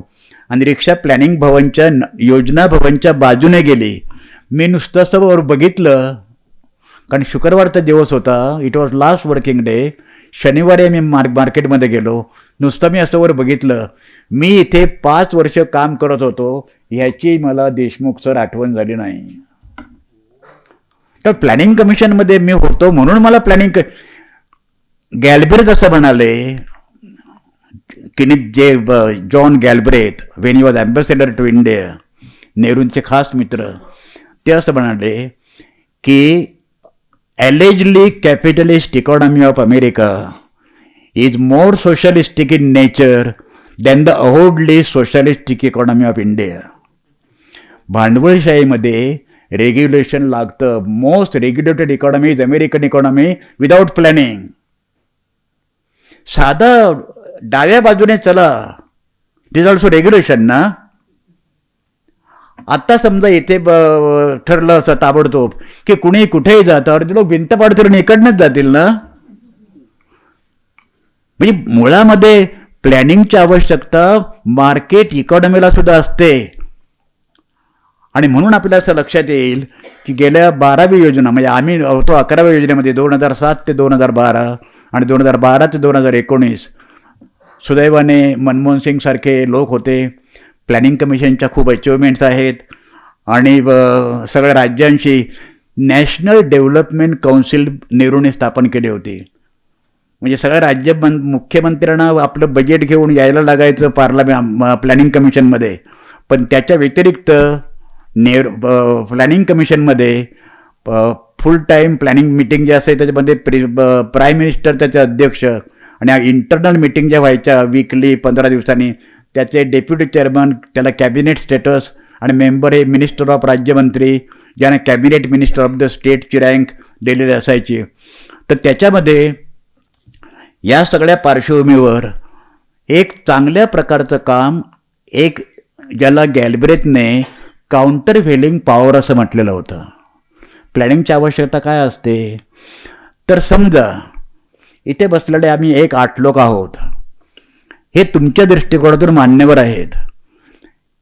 आणि रिक्षा प्लॅनिंग भवनच्या, योजना भवनच्या बाजूने गेली. मी नुसतं असं वर बघितलं, कारण शुक्रवारचा दिवस होता, it was last working day. शनिवारी मी मार्केटमध्ये गेलो. नुसतं मी असं वर बघितलं. मी इथे 5 वर्ष काम करत होतो ह्याची मला देशमुख सर आठवण झाली नाही. तर प्लॅनिंग कमिशनमध्ये मी होतो म्हणून मला गॅलब्रेथ असं म्हणाले की John Galbraith, when he was ambassador to India, नेहरूंचे खास मित्र, ते असं म्हणाले की allegedly capitalist economy of America is more socialistic in nature than the avowedly socialistic economy of India. भांडवलशाहीमध्ये रेग्युलेशन लागतं. Most regulated economy is American economy without planning. साधं डाव्या बाजूने चला, इट इज ऑल्सो रेग्युलेशन ना. आत्ता समजा इथे ठरलं असं ताबडतोब की कुणी कुठेही जातं, अर्धे लोक भिंत पाडतील आणि इकडनंच जातील ना. म्हणजे मुळामध्ये प्लॅनिंगची आवश्यकता मार्केट इकॉनॉमीला सुद्धा असते. आणि म्हणून आपल्याला असं लक्षात येईल की गेल्या 12वी योजना, म्हणजे आम्ही होतो 11व्या योजनेमध्ये 2007 ते 2012 आणि 2012 ते 2019. सुदैवाने मनमोहन सिंग सारखे लोक होते. प्लॅनिंग कमिशनच्या खूप अचिव्हमेंट्स आहेत. आणि सगळ्या राज्यांशी नॅशनल डेव्हलपमेंट काउन्सिल नेहरूने स्थापन केली होती. म्हणजे सगळ्या मुख्यमंत्र्यांना आपलं बजेट घेऊन यायला लागायचं प्लॅनिंग कमिशनमध्ये. पण त्याच्या व्यतिरिक्त प्लॅनिंग कमिशनमध्ये फुल टाईम प्लॅनिंग मिटिंग जे असेल त्याच्यामध्ये प्राईम मिनिस्टर त्याचे अध्यक्ष, आणि इंटरनल मिटिंग ज्या व्हायच्या वीकली 15 दिवसांनी त्याचे डेप्युटी चेअरमन, त्याला कॅबिनेट स्टेटस, आणि मेंबर हे मिनिस्टर ऑफ राज्यमंत्री, ज्यांना कॅबिनेट मिनिस्टर ऑफ द स्टेटची रँक दिलेली असायची. तर त्याच्यामध्ये या सगळ्या पार्श्वभूमीवर एक चांगल्या प्रकारचं काम, एक ज्याला गॅल्ब्रेथने काउंटर व्हेलिंग पॉवर असं म्हटलेलं होतं. प्लॅनिंगची आवश्यकता काय असते, तर समजा इथे बसलेले आम्ही 8 लोक आहोत, हे तुमच्या दृष्टिकोनातून मान्यवर आहेत.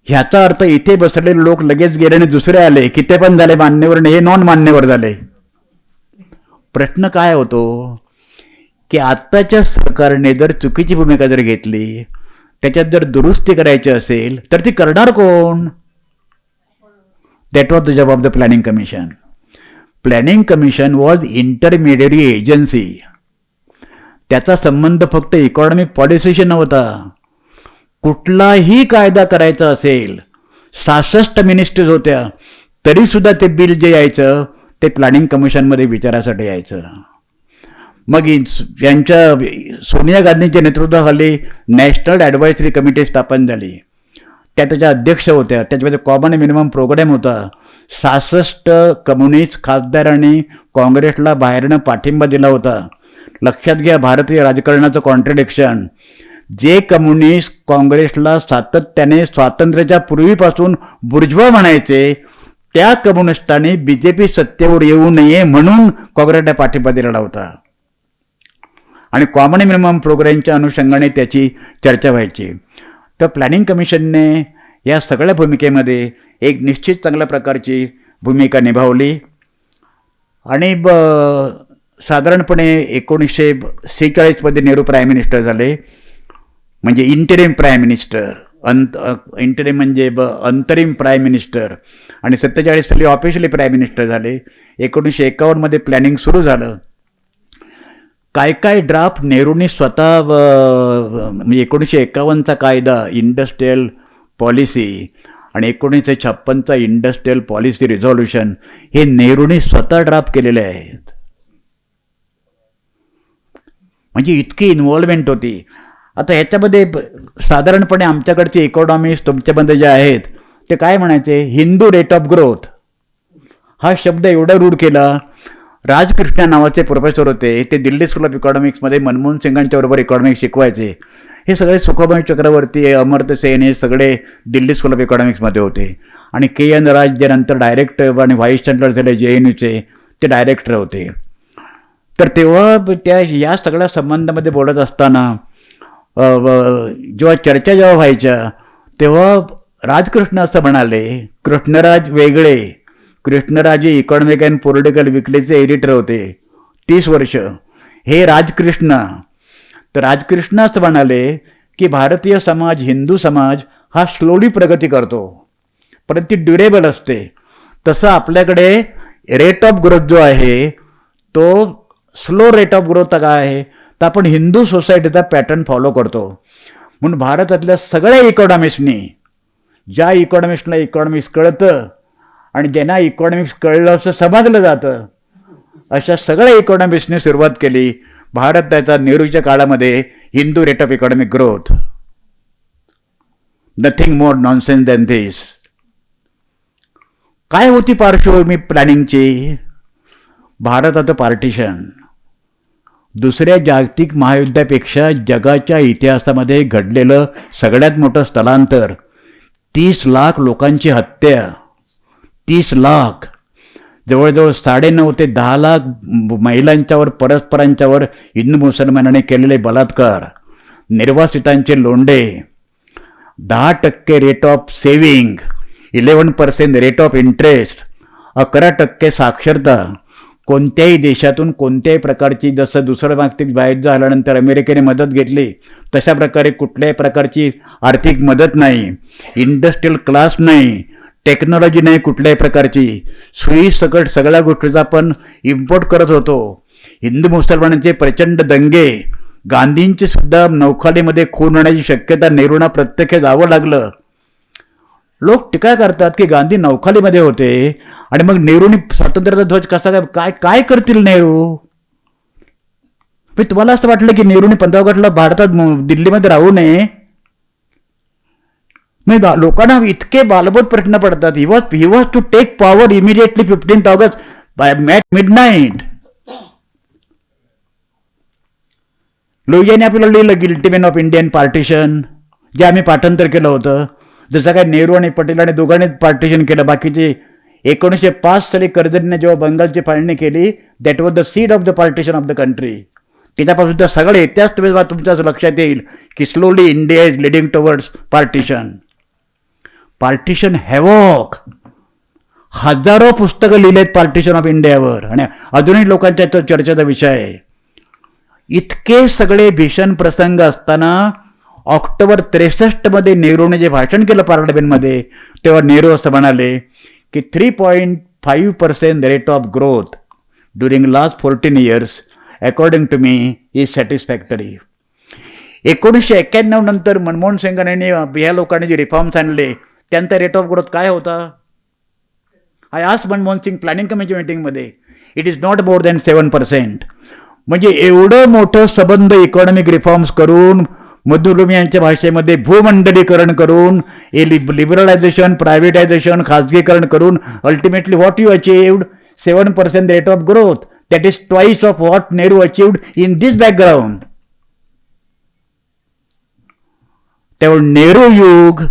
ह्याचा अर्थ इथे बसलेले लोक लगेच गेले आणि दुसरे आले की ते पण झाले मान्यवर, हे नॉन मान्यवर झाले. प्रश्न काय होतो की आत्ताच्या सरकारने जर चुकीची भूमिका जर घेतली, त्याच्यात जर दुरुस्ती करायची असेल तर ती करणार कोण? That was the job of the planning commission. Planning commission was intermediatory agency. त्याचा संबंध फक्त इकॉनॉमिक पॉलिसीशी नव्हता. कुठलाही कायदा करायचा असेल, 66 मिनिस्ट्रीज होत्या, तरीसुद्धा ते बिल जे यायचं ते प्लॅनिंग कमिशनमध्ये विचारासाठी यायचं. मग यांच्या सोनिया गांधींच्या नेतृत्वाखाली नॅशनल ॲडवायझरी कमिटी स्थापन झाली. त्याच्या अध्यक्ष होत्या. त्याच्यामध्ये कॉमन मिनिमम प्रोग्रॅम होता. 66 कम्युनिस्ट खासदारांनी काँग्रेसला बाहेरनं पाठिंबा दिला होता. लक्षात घ्या भारतीय राजकारणाचं कॉन्ट्रडिक्शन. जे कम्युनिस्ट काँग्रेसला सातत्याने स्वातंत्र्याच्या पूर्वीपासून बुर्जवा म्हणायचे, त्या कम्युनिस्टांनी BJP सत्तेवर येऊ नये म्हणून काँग्रेसला पाठिंबा दिलेला होता. आणि कॉमन मिनिमम प्रोग्रामच्या अनुषंगाने त्याची चर्चा व्हायची. तर प्लॅनिंग कमिशनने या सगळ्या भूमिकेमध्ये एक निश्चित चांगल्या प्रकारची भूमिका निभावली. आणि साधारणपणे 1946मध्ये नेहरू प्राईम मिनिस्टर झाले, म्हणजे इंटरिम प्राईम मिनिस्टर. इंटरिम म्हणजे अंतरिम प्राईम मिनिस्टर. आणि 47 साली ऑफिशियली प्राईम मिनिस्टर झाले. 1951मध्ये प्लॅनिंग सुरू झालं. काय ड्राफ्ट नेहरूंनी स्वतः, म्हणजे 1951चा कायदा इंडस्ट्रियल पॉलिसी आणि 1956चा इंडस्ट्रियल पॉलिसी रिझॉल्युशन हे नेहरूंनी स्वतः ड्राफ्ट केलेले आहेत. म्हणजे इतकी इन्व्हॉल्वमेंट होती. आता ह्याच्यामध्ये साधारणपणे आमच्याकडचे इकॉनॉमिस्ट तुमच्यामध्ये जे आहेत ते काय म्हणायचे, हिंदू रेट ऑफ ग्रोथ हा शब्द एवढा रूढ केला. राजकृष्ण नावाचे प्रोफेसर होते, ते दिल्ली स्कूल ऑफ इकॉनॉमिक्समध्ये मनमोहन सिंगांच्या बरोबर इकॉनॉमिक्स शिकवायचे. हे सगळे सुखमय चक्रवर्ती, अमर्त्य सेन हे सगळे दिल्ली स्कूल ऑफ इकॉनॉमिक्समध्ये होते. आणि KN राज जे नंतर डायरेक्टर आणि व्हाईस चान्सलर झाले JNUचे, ते डायरेक्टर होते. तर तेव्हा या सगळ्या संबंधामध्ये बोलत असताना जेव्हा चर्चा व्हायच्या तेव्हा राजकृष्ण असं म्हणाले, कृष्णराज वेगळे, कृष्णराज इकॉनॉमिक अँड पॉलिटिकल विकलीचे एडिटर होते 30 वर्ष, हे राजकृष्ण. तर राजकृष्ण असं म्हणाले की भारतीय समाज, हिंदू समाज हा स्लोली प्रगती करतो, परंतु ती ड्युरेबल असते. तसं आपल्याकडे रेट ऑफ ग्रोथ जो आहे तो स्लो रेट ऑफ ग्रोथ काय आहे, तर आपण हिंदू सोसायटीचा पॅटर्न फॉलो करतो. म्हणून भारतातल्या सगळ्या इकॉनॉमिस्टनी, ज्या इकॉनॉमिस्टला इकॉनॉमिक्स कळतं आणि ज्यांना इकॉनॉमिक्स कळलं असं समजलं जातं, अशा सगळ्या इकॉनॉमिस्टने सुरुवात केली भारताच्या नेहरूच्या काळामध्ये Hindu rate of economic growth. Nothing more nonsense than this. काय होती पार्श्वभूमी प्लॅनिंगची? भारताचं पार्टिशन. दुसऱ्या जागतिक महायुद्धापेक्षा जगाच्या इतिहासामध्ये घडलेलं सगळ्यात मोठं स्थलांतर, 30 लाख लोकांची हत्या, 30 लाख, जवळजवळ 9.5 ते 10 लाख महिलांच्यावर, परस्परांच्यावर हिंदू मुसलमानाने केलेले बलात्कार, निर्वासितांचे लोंढे, 10% rate of saving, 11% rate of interest, 11% साक्षरता. कोणत्याही देशातून कोणत्याही प्रकारची, जसं दुसरं जागतिक युद्ध झाल्यानंतर अमेरिकेने मदत घेतली तशा प्रकारे कुठल्याही प्रकारची आर्थिक मदत नाही, इंडस्ट्रियल क्लास नाही, टेक्नॉलॉजी नाही कुठल्याही प्रकारची, सुई सकट सगळ्या गोष्टीचा आपण इम्पोर्ट करत होतो. हिंदू मुसलमानांचे प्रचंड दंगे, गांधींची सुद्धा नौखालीमध्ये खून होण्याची शक्यता, नेहरूंना प्रत्यक्ष जावं लागलं. लोक टीका करतात की गांधी नौखालीमध्ये होते आणि मग नेहरूंनी स्वातंत्र्याचा ध्वज कसा काय काय करतील नेहरू. तुम्हाला असं वाटलं की नेहरूंनी 15 ऑगस्टला भारतात दिल्लीमध्ये राहू नये. लोकांना इतके बालबोध प्रश्न पडतात. He was to take power immediately 15 August at midnight. लोहियांनी आपल्याला लिहिलं guilty man of Indian partition, जे आम्ही पाठांतर केलं होतं. जसं काय नेहरू आणि पटेल आणि दोघांनी पार्टिशन केलं. बाकीचे 1905 साली कर्जनीने जेव्हा बंगालची फाळणी केली, that was the seed of the partition of the country. त्याच्यापासून तर सगळे इतिहास तुमच्याच लक्षात येईल की slowly India is leading towards partition. Partition havoc. हजारो पुस्तकं लिहिलेत पार्टिशन ऑफ इंडियावर आणि अजूनही लोकांच्या चर्चेचा विषय आहे. इतके सगळे भीषण प्रसंग असताना ऑक्टोबर 63 नेहरूने जे भाषण केलं पार्लमेंटमध्ये, तेव्हा नेहरू असं म्हणाले की 3.5% rate of growth during last 14 years according to me is satisfactory. 1991 नंतर मनमोहन सिंगांनी या लोकांनी जे रिफॉर्म्स आणले त्यांचा रेट ऑफ ग्रोथ काय होता? I asked Manmohan Singh planning committee मीटिंगमध्ये, it is not more than 7%. म्हणजे एवढं मोठं सबंध इकॉनॉमिक रिफॉर्म्स करून, मधुरमी यांच्या भाषेमध्ये भूमंडलीकरण करून, लिबरलायझेशन, प्रायव्हेटायझेशन, खाजगीकरण करून ultimately what you achieved? 7% rate of growth. That is twice of what Nehru achieved in this background. त्यामुळे नेहरू युग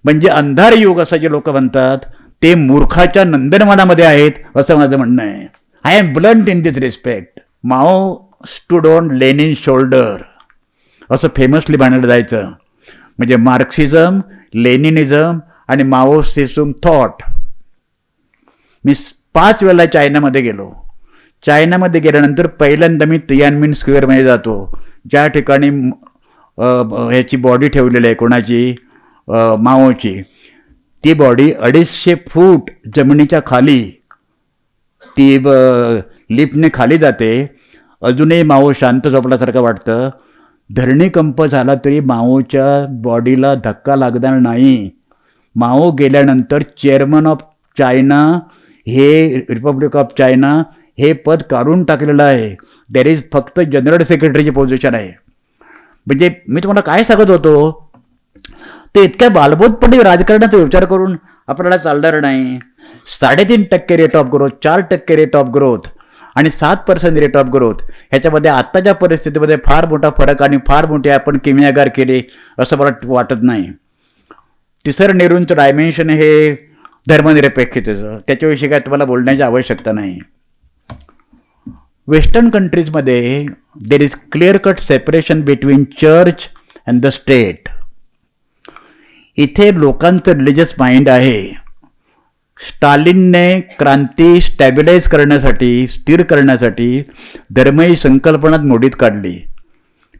म्हणजे अंधार युग असं जे लोक म्हणतात, ते मूर्खाच्या नंदनवनामध्ये आहेत असं माझं म्हणणं आहे. I am blunt in this respect. Mao stood on Lenin shoulder असं फेमसली म्हणलं जायचं. म्हणजे मार्क्सिझम, लेनिनिझम आणि माओसिझम थॉट. मी 5 वेळा चायनामध्ये गेलो. चायनामध्ये गेल्यानंतर पहिल्यांदा मी तियानमिन स्क्वेअरमध्ये जातो, ज्या ठिकाणी ह्याची बॉडी ठेवलेली आहे, कोणाची? माओची. ती बॉडी 250 फूट जमिनीच्या खाली, ती लिफ्टने खाली जाते. अजूनही माओ शांत झोपल्यासारखं वाटतं. धरणीकंप झाला तरी माओच्या बॉडीला धक्का लागणार नाही. माओ गेल्यानंतर चेअरमन ऑफ चायना, हे रिपब्लिक ऑफ चायना, हे पद काढून टाकलेलं आहे. देर इज फक्त जनरल सेक्रेटरीची पोझिशन आहे. म्हणजे मी तुम्हाला काय सांगत होतो, ते इतक्या बालबोधपणे राजकारणाचा विचार करून आपल्याला चालणार नाही. 3.5% rate of growth, 4% rate of growth आणि 7% रेट ऑफ ग्रोथ, ह्याच्यामध्ये आत्ताच्या परिस्थितीमध्ये फार मोठा फरक आणि फार मोठे आपण किमयागार केले असं मला वाटत नाही. तिसरं नेहरूंचं डायमेन्शन हे धर्मनिरपेक्षतेचं, त्याच्याविषयी काय तुम्हाला बोलण्याची आवश्यकता नाही. वेस्टर्न कंट्रीजमध्ये there is clear cut separation between church and the state. इथे लोकांचं रिलिजियस माइंड आहे. स्टालिनने क्रांती स्टॅबिलाइज करण्यासाठी, स्थिर करण्यासाठी धर्म ही संकल्पनाच मोडीत काढली.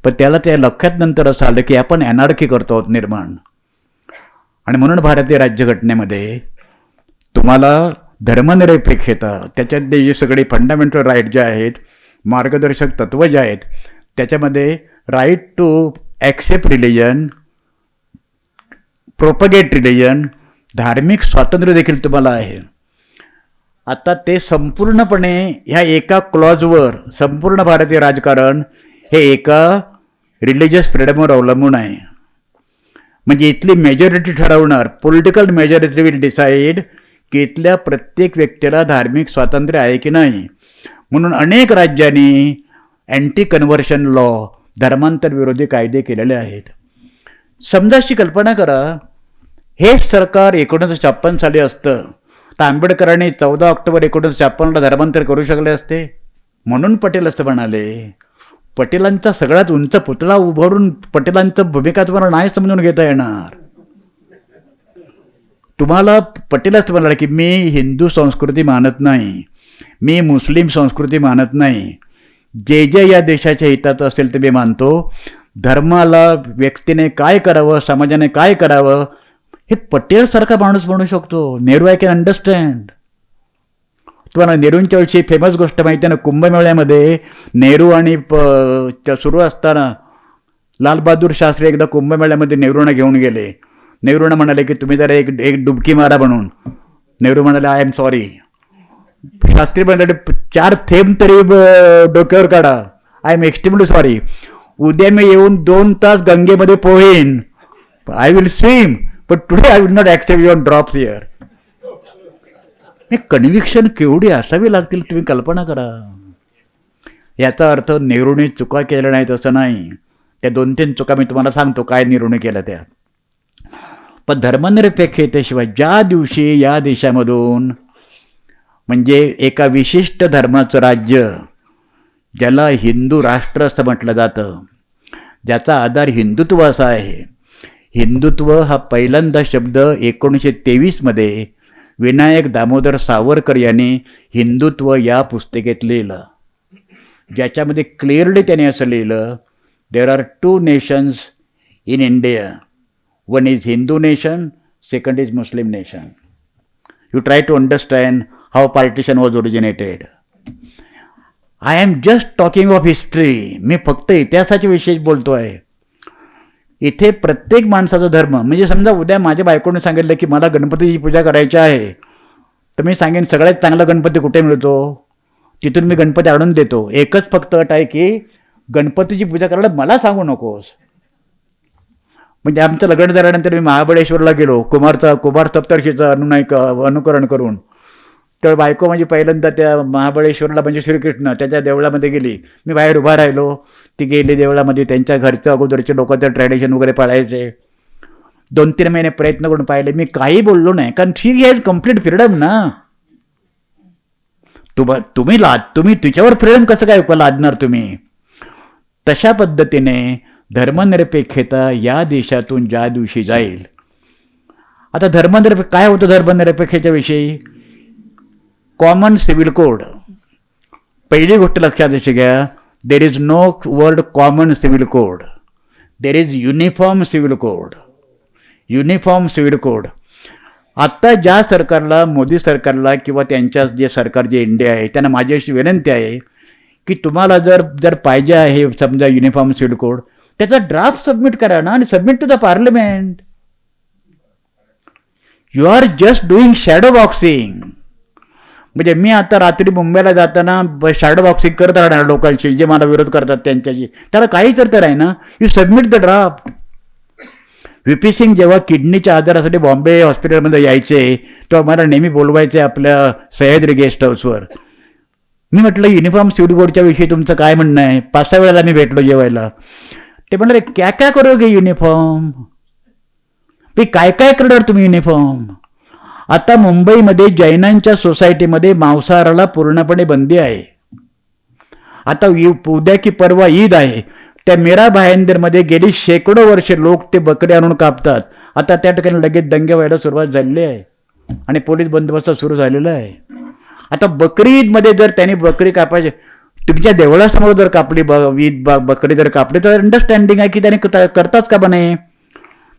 पण त्याला त्या लक्षात नंतर असं आलं की आपण अनार्की करतो आहोत निर्माण. आणि म्हणून भारतीय राज्यघटनेमध्ये तुम्हाला धर्मनिरपेक्षता, त्याच्यातले जे सगळे फंडामेंटल राईट जे आहेत, मार्गदर्शक तत्त्व जे आहेत, त्याच्यामध्ये right to accept religion, propagate religion, धार्मिक स्वातंत्र्य देखील तुम्हाला आहे. आता ते संपूर्णपणे ह्या एका क्लॉजवर संपूर्ण भारतीय राजकारण हे एका रिलिजियस फ्रीडमवर अवलंबून आहे. म्हणजे इथली मेजॉरिटी ठरवणार, पॉलिटिकल मेजॉरिटी विल डिसाईड की इथल्या प्रत्येक व्यक्तीला धार्मिक स्वातंत्र्य आहे की नाही. म्हणून अनेक राज्यांनी अँटी कन्व्हर्शन लॉ, धर्मांतर विरोधी कायदे केलेले आहेत. समजा अशी कल्पना करा, हेच सरकार 1956 साली असतं तर आंबेडकरांनी 14 ऑक्टोबर 1956ला धर्मांतर करू शकले असते. म्हणून पटेल असं म्हणाले. पटेलांचा सगळ्यात उंच पुतळा उभारून पटेलांचं भूमिका तुम्हाला नाही समजून घेता येणार. तुम्हाला पटेल असं म्हणाले की मी हिंदू संस्कृती मानत नाही, मी मुस्लिम संस्कृती मानत नाही, जे जे या देशाच्या हिताचं असेल ते मी मानतो. धर्माला व्यक्तीने काय करावं, समाजाने काय करावं, हे पटेलसारखा माणूस म्हणू शकतो. Nehru I can understand. तुम्हाला नेहरूंच्या विषयी फेमस गोष्ट माहिती आहे ना, कुंभमेळ्यामध्ये नेहरू आणि सुरू असताना लालबहादूर शास्त्री एकदा कुंभमेळ्यामध्ये नेहरूंना घेऊन गेले. नेहरूंना म्हणाले की तुम्ही जरा एक डुबकी मारा म्हणून. नेहरू म्हणाले आय एम सॉरी. शास्त्री म्हणाले 4 थेंब तरी डोक्यावर काढा. I am extremely sorry. उद्या मी येऊन 2 तास गंगेमध्ये पोहेन. I will swim but today I will not accept your drops here. हे कन्व्हिक्शन केवढी असावी लागतील तुम्ही कल्पना करा. याचा अर्थ नेहरूने चुका केल्या नाहीत असं नाही. त्या 2-3 चुका मी तुम्हाला सांगतो काय नेहरूने केल्या त्या. पण धर्मनिरपेक्षतेशिवाय ज्या दिवशी या देशामधून म्हणजे एका विशिष्ट धर्माचं राज्य, ज्याला हिंदू राष्ट्र असं म्हटलं जातं, ज्याचा आधार हिंदुत्व असा आहे. हिंदुत्व हा पहिल्यांदा शब्द 1923मध्ये विनायक दामोदर सावरकर यांनी हिंदुत्व या पुस्तिकेत लिहिलं, ज्याच्यामध्ये क्लिअरली त्याने असं लिहिलं, there are 2 nations in India. One is Hindu nation, second is Muslim nation. You try to understand how partition was originated. I am just talking of history. मी फक्त इतिहासाच्या विषयी बोलतो आहे. इथे प्रत्येक माणसाचा धर्म, म्हणजे समजा उद्या माझ्या बायकोने सांगितलं की मला गणपतीची पूजा करायची आहे, तर मी सांगेन सगळ्यात चांगला गणपती कुठे मिळतो, तिथून मी गणपती आणून देतो. एकच फक्त अट आहे की गणपतीची पूजा करायला मला सांगू नकोस. म्हणजे आमचं लग्न झाल्यानंतर मी महाबळेश्वरला गेलो कुमार सप्तर्षीचं अनुकरण करून. तर बायको म्हणजे पहिल्यांदा त्या महाबळेश्वरला म्हणजे श्रीकृष्ण त्याच्या देवळामध्ये गेली. मी बाहेर उभा राहिलो. ती गेली देवळामध्ये. त्यांच्या घरचं अगोदरचे लोकांचं ट्रॅडिशन वगैरे पाळायचे. 2-3 महिने प्रयत्न करून पाहिले. मी काही बोललो नाही, कारण शी हॅज कम्प्लीट फ्रीडम ना. तुम्ही तिच्यावर फ्रीडम कसं काय लादणार तुम्ही. तशा पद्धतीने धर्मनिरपेक्षता या देशातून ज्या दिवशी जाईल. आता काय होतं धर्मनिरपेक्षतेविषयी? Common civil code. पहिली गोष्ट लक्षात अशी घ्या, there is no word common civil code, there is uniform civil code. Uniform civil code. आत्ता ज्या सरकारला, मोदी सरकारला किंवा त्यांच्या जे सरकार जे इंडिया आहे, त्यांना माझी अशी विनंती आहे की तुम्हाला जर पाहिजे आहे समजा युनिफॉर्म सिव्हिल कोड, त्याचा ड्राफ्ट सबमिट करा ना आणि submit to the parliament. You are just doing shadow boxing. म्हणजे मी आता रात्री मुंबईला जाताना शॅडो बॉक्सिंग करत राहणार लोकांशी जे मला विरोध करतात त्यांच्याशी. त्याला काहीच अर्थ नाही ना. You submit the draft. V P Singh जेव्हा किडनीच्या आजारासाठी बॉम्बे हॉस्पिटलमध्ये यायचे तेव्हा मला नेहमी बोलवायचे आपल्या सह्याद्री गेस्ट हाऊसवर. मी म्हटलं युनिफॉर्म सिव्हिल कोडच्या विषयी तुमचं काय म्हणणं आहे. 5-6 वेळेला मी भेटलो जेवायला. ते म्हणाले क्या क्या करोगे युनिफॉर्म. काय करणार तुम्ही युनिफॉर्म. आता मुंबईमध्ये जैनांच्या सोसायटीमध्ये मांसाहाराला पूर्णपणे बंदी आहे. आता उद्या की परवा ईद आहे. त्या मीरा भाईंदरमध्ये गेली शेकडो वर्षे लोक ते बकरी आणून कापतात. आता त्या ठिकाणी लगेच दंगे व्हायला सुरुवात झालेली आहे आणि पोलीस बंदोबस्त सुरू झालेला आहे. आता बकरी ईदमध्ये जर त्यांनी बकरी कापायची, तुमच्या देवळासमोर जर कापली बकरी जर कापली, तर अंडरस्टँडिंग आहे की त्याने करताच का बने.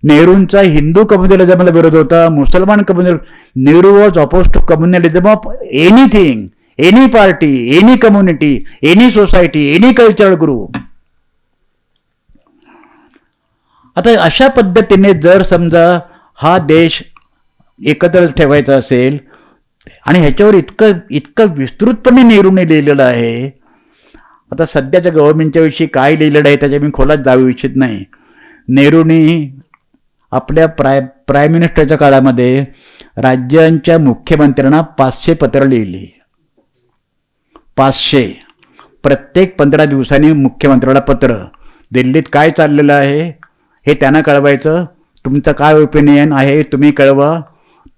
नेहरूंचा हिंदू कम्युनलिझमला विरोध होता, मुसलमान communal. Nehru was oppose to communalism of anything, any party, any community, any society, any cultural group. आता अशा पद्धतीने जर समजा हा देश एकत्र ठेवायचा असेल, आणि ह्याच्यावर इतकं विस्तृतपणे नेहरूने लिहिलेलं आहे. आता सध्याच्या गव्हर्नमेंटच्या विषयी काय लिहिलेलं आहे त्याच्या मी खोलात जाऊ इच्छित नाही. नेहरूंनी आपल्या प्राईम मिनिस्टरच्या काळामध्ये राज्यांच्या मुख्यमंत्र्यांना 500 पत्र लिहिली. 500. प्रत्येक 15 दिवसांनी मुख्यमंत्र्याला पत्र. दिल्लीत काय चाललेलं आहे हे त्यांना कळवायचं. तुमचं काय ओपिनियन आहे तुम्ही कळवा.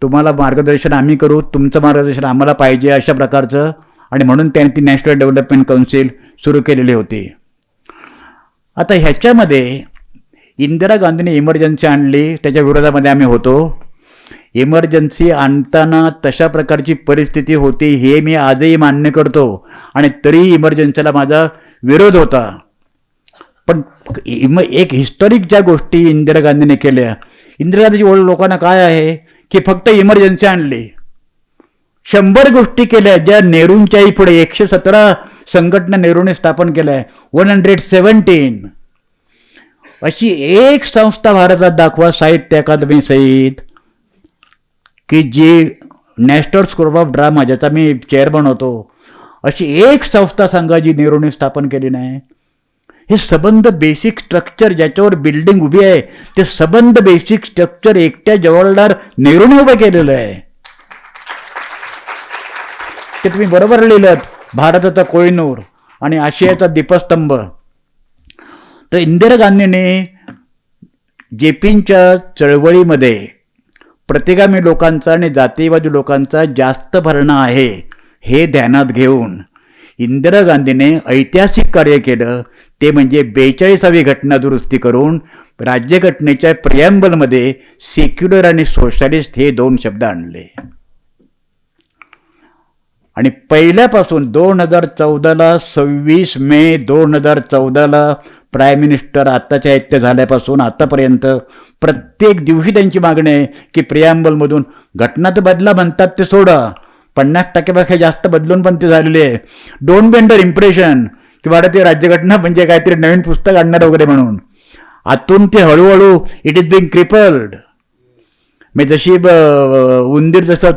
तुम्हाला मार्गदर्शन आम्ही करू, तुमचं मार्गदर्शन आम्हाला पाहिजे, अशा प्रकारचं. आणि म्हणून त्यांनी ती नॅशनल डेव्हलपमेंट काउन्सिल सुरू केलेली होती. आता ह्याच्यामध्ये इंदिरा गांधीने इमर्जन्सी आणली, त्याच्या विरोधामध्ये आम्ही होतो. इमर्जन्सी आणताना तशा प्रकारची परिस्थिती होती हे मी आजही मान्य करतो, आणि तरी इमर्जन्सीला माझा विरोध होता. पण एक हिस्टॉरिक ज्या गोष्टी इंदिरा गांधीने केल्या, इंदिरा गांधीची ओळख लोकांना काय आहे की फक्त इमर्जन्सी आणली. 100 गोष्टी केल्या ज्या नेहरूंच्याही पुढे. 117 संघटना नेहरूने स्थापन केल्या, 117. अशी एक संस्था भारतात दाखवा साहित्य अकादमी सहित की जी नॅशनल स्कूल ऑफ ड्रामा, ज्याचा मी चेअरमन होतो, अशी एक संस्था सांगा जी नेहरूने स्थापन केली नाही. हे सबंध बेसिक स्ट्रक्चर ज्याच्यावर बिल्डिंग उभी आहे, ते सबंध बेसिक स्ट्रक्चर एकट्या जवाहरलाल नेहरूने उभं केलेलं आहे. ते तुम्ही बरोबर लिहिलं. भारताचा कोहिनूर आणि आशियाचा दीपस्तंभ. तर इंदिरा गांधीने जेपींच्या चळवळीमध्ये प्रतिगामी लोकांचा आणि जातीवादी लोकांचा जास्त भरणा आहे हे ध्यानात घेऊन इंदिरा गांधीने ऐतिहासिक कार्य केलं. ते म्हणजे 42वी घटना दुरुस्ती करून राज्यघटनेच्या प्रिॲम्बलमध्ये सेक्युलर आणि सोशलिस्ट हे 2 शब्द आणले. आणि पहिल्यापासून 2014ला 26 मे 2014ला प्राईम मिनिस्टर आत्ताच्या आहेत ते झाल्यापासून आतापर्यंत प्रत्येक दिवशी त्यांची मागणी आहे की प्रिॲम्बलमधून घटना तर बदला म्हणतात ते सोडा, 50% जास्त बदलून पण ते झालेले आहे. डोंट बी अंडर इम्प्रेशन की भारतीय राज्यघटना म्हणजे काहीतरी नवीन पुस्तक आणणार वगैरे म्हणून. आतून ते हळूहळू इट इज बिंग क्रिपल्ड. म्हणजे जशी उंदीर जसं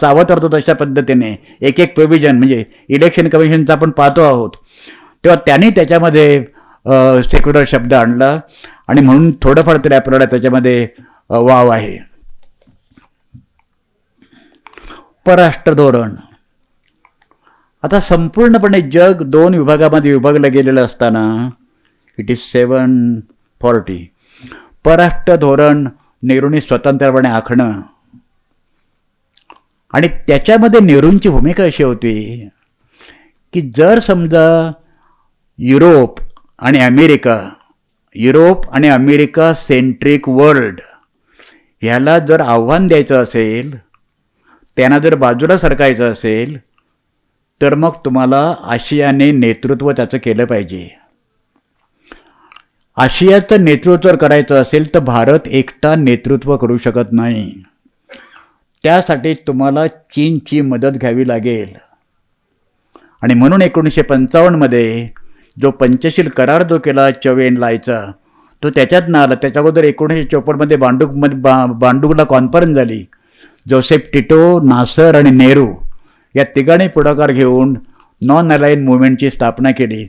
चावत राहतो तशा पद्धतीने एक एक प्रोव्हिजन, म्हणजे इलेक्शन कमिशनचं आपण पाहतो आहोत, तेव्हा त्यांनी त्याच्यामध्ये सेक्युलर शब्द आणला आणि म्हणून थोडंफार तरी आपल्याला त्याच्यामध्ये वाव आहे. परराष्ट्र धोरण. आता संपूर्णपणे जग 2 विभागामध्ये विभागलं गेलेलं असताना इट इज 740. परराष्ट्र धोरण नेहरूंनी स्वतंत्रपणे आखणं आणि त्याच्यामध्ये नेहरूंची भूमिका अशी होती की जर समजा युरोप आणि अमेरिका सेंट्रिक वर्ल्ड ह्याला जर आव्हान द्यायचं असेल, त्यांना जर बाजूला सरकायचं असेल, तर मग तुम्हाला आशियाने नेतृत्व त्याचं केलं पाहिजे. आशियाचं नेतृत्व करायचं असेल तर भारत एकटा नेतृत्व करू शकत नाही. त्यासाठी तुम्हाला चीनची मदत घ्यावी लागेल. आणि म्हणून 1955 जो पंचशील करार जो केला चौ एन लायचा, तो त्याच्यात ना आला. त्याच्या अगोदर 1954 बांडुकला कॉन्फरन्स झाली. जोसेफ टिटो, नासर आणि नेहरू या तिघांनी पुढाकार घेऊन नॉन अलाइन मुवमेंटची स्थापना केली.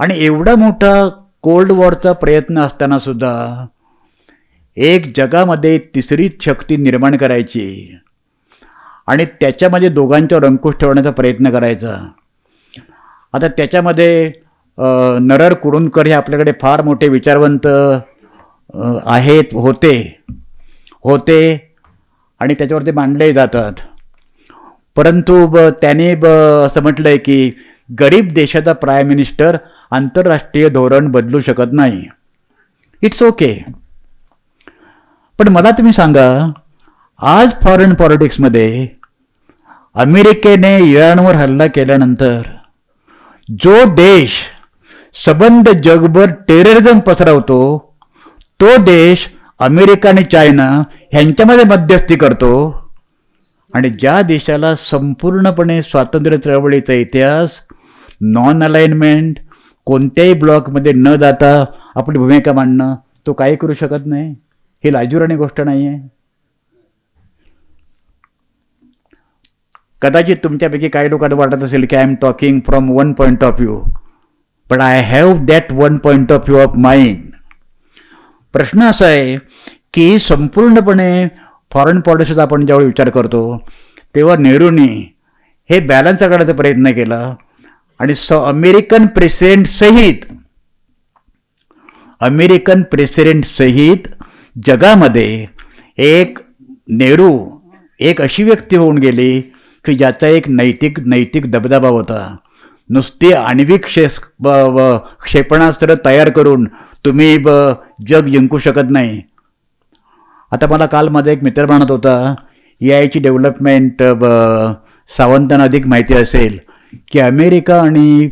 आणि एवढा मोठा कोल्ड वॉरचा प्रयत्न असताना सुद्धा एक जगामध्ये तिसरी शक्ती निर्माण करायची आणि त्याच्यामध्ये दोघांच्यावर अंकुश ठेवण्याचा प्रयत्न करायचा. आता त्याच्यामध्ये नरहर कुरुंदकर हे आपल्याकडे फार मोठे विचारवंत आहेत, होते आणि त्याच्यावर ते मांडले जातात. परंतु त्याने असं म्हटलं आहे की गरीब देशाचा प्राईम मिनिस्टर आंतरराष्ट्रीय धोरण बदलू शकत नाही. It's okay. पण मला तुम्ही सांगा, आज फॉरेन पॉलिटिक्समध्ये अमेरिकेने इराणवर हल्ला केल्यानंतर जो देश सबंध जगभर टेररिझम पसरवतो, तो देश अमेरिका आणि चायना ह्यांच्यामध्ये मध्यस्थी करतो. आणि ज्या देशाला संपूर्णपणे स्वातंत्र्य चळवळीचा इतिहास, नॉन अलाइनमेंट, कोणत्याही ब्लॉकमध्ये न जाता आपली भूमिका मांडणं, तो काही करू शकत नाही. ही लाजिरवाणी गोष्ट नाही आहे. कदाचित तुमच्यापैकी काही लोकांना वाटत असेल की I am talking from one point of view, but I have that one point of view of mind. प्रश्न असा आहे की संपूर्णपणे फॉरेन पॉलिसीचा आपण ज्यावेळी विचार करतो तेव्हा नेहरूंनी हे बॅलन्स करण्याचा प्रयत्न केला आणि अमेरिकन प्रेसिडेंट सहित जगामध्ये नेहरू एक अशी व्यक्ती होऊन गेली की ज्याचा एक नैतिक दबदबा होता. नुसती आण्विक क्षेपणास्त्र तयार करून तुम्ही जग जिंकू शकत नाही. आता मला काल माझा एक मित्र म्हणत होता, AIची डेव्हलपमेंट सावंतांना अधिक माहिती असेल की अमेरिका आणि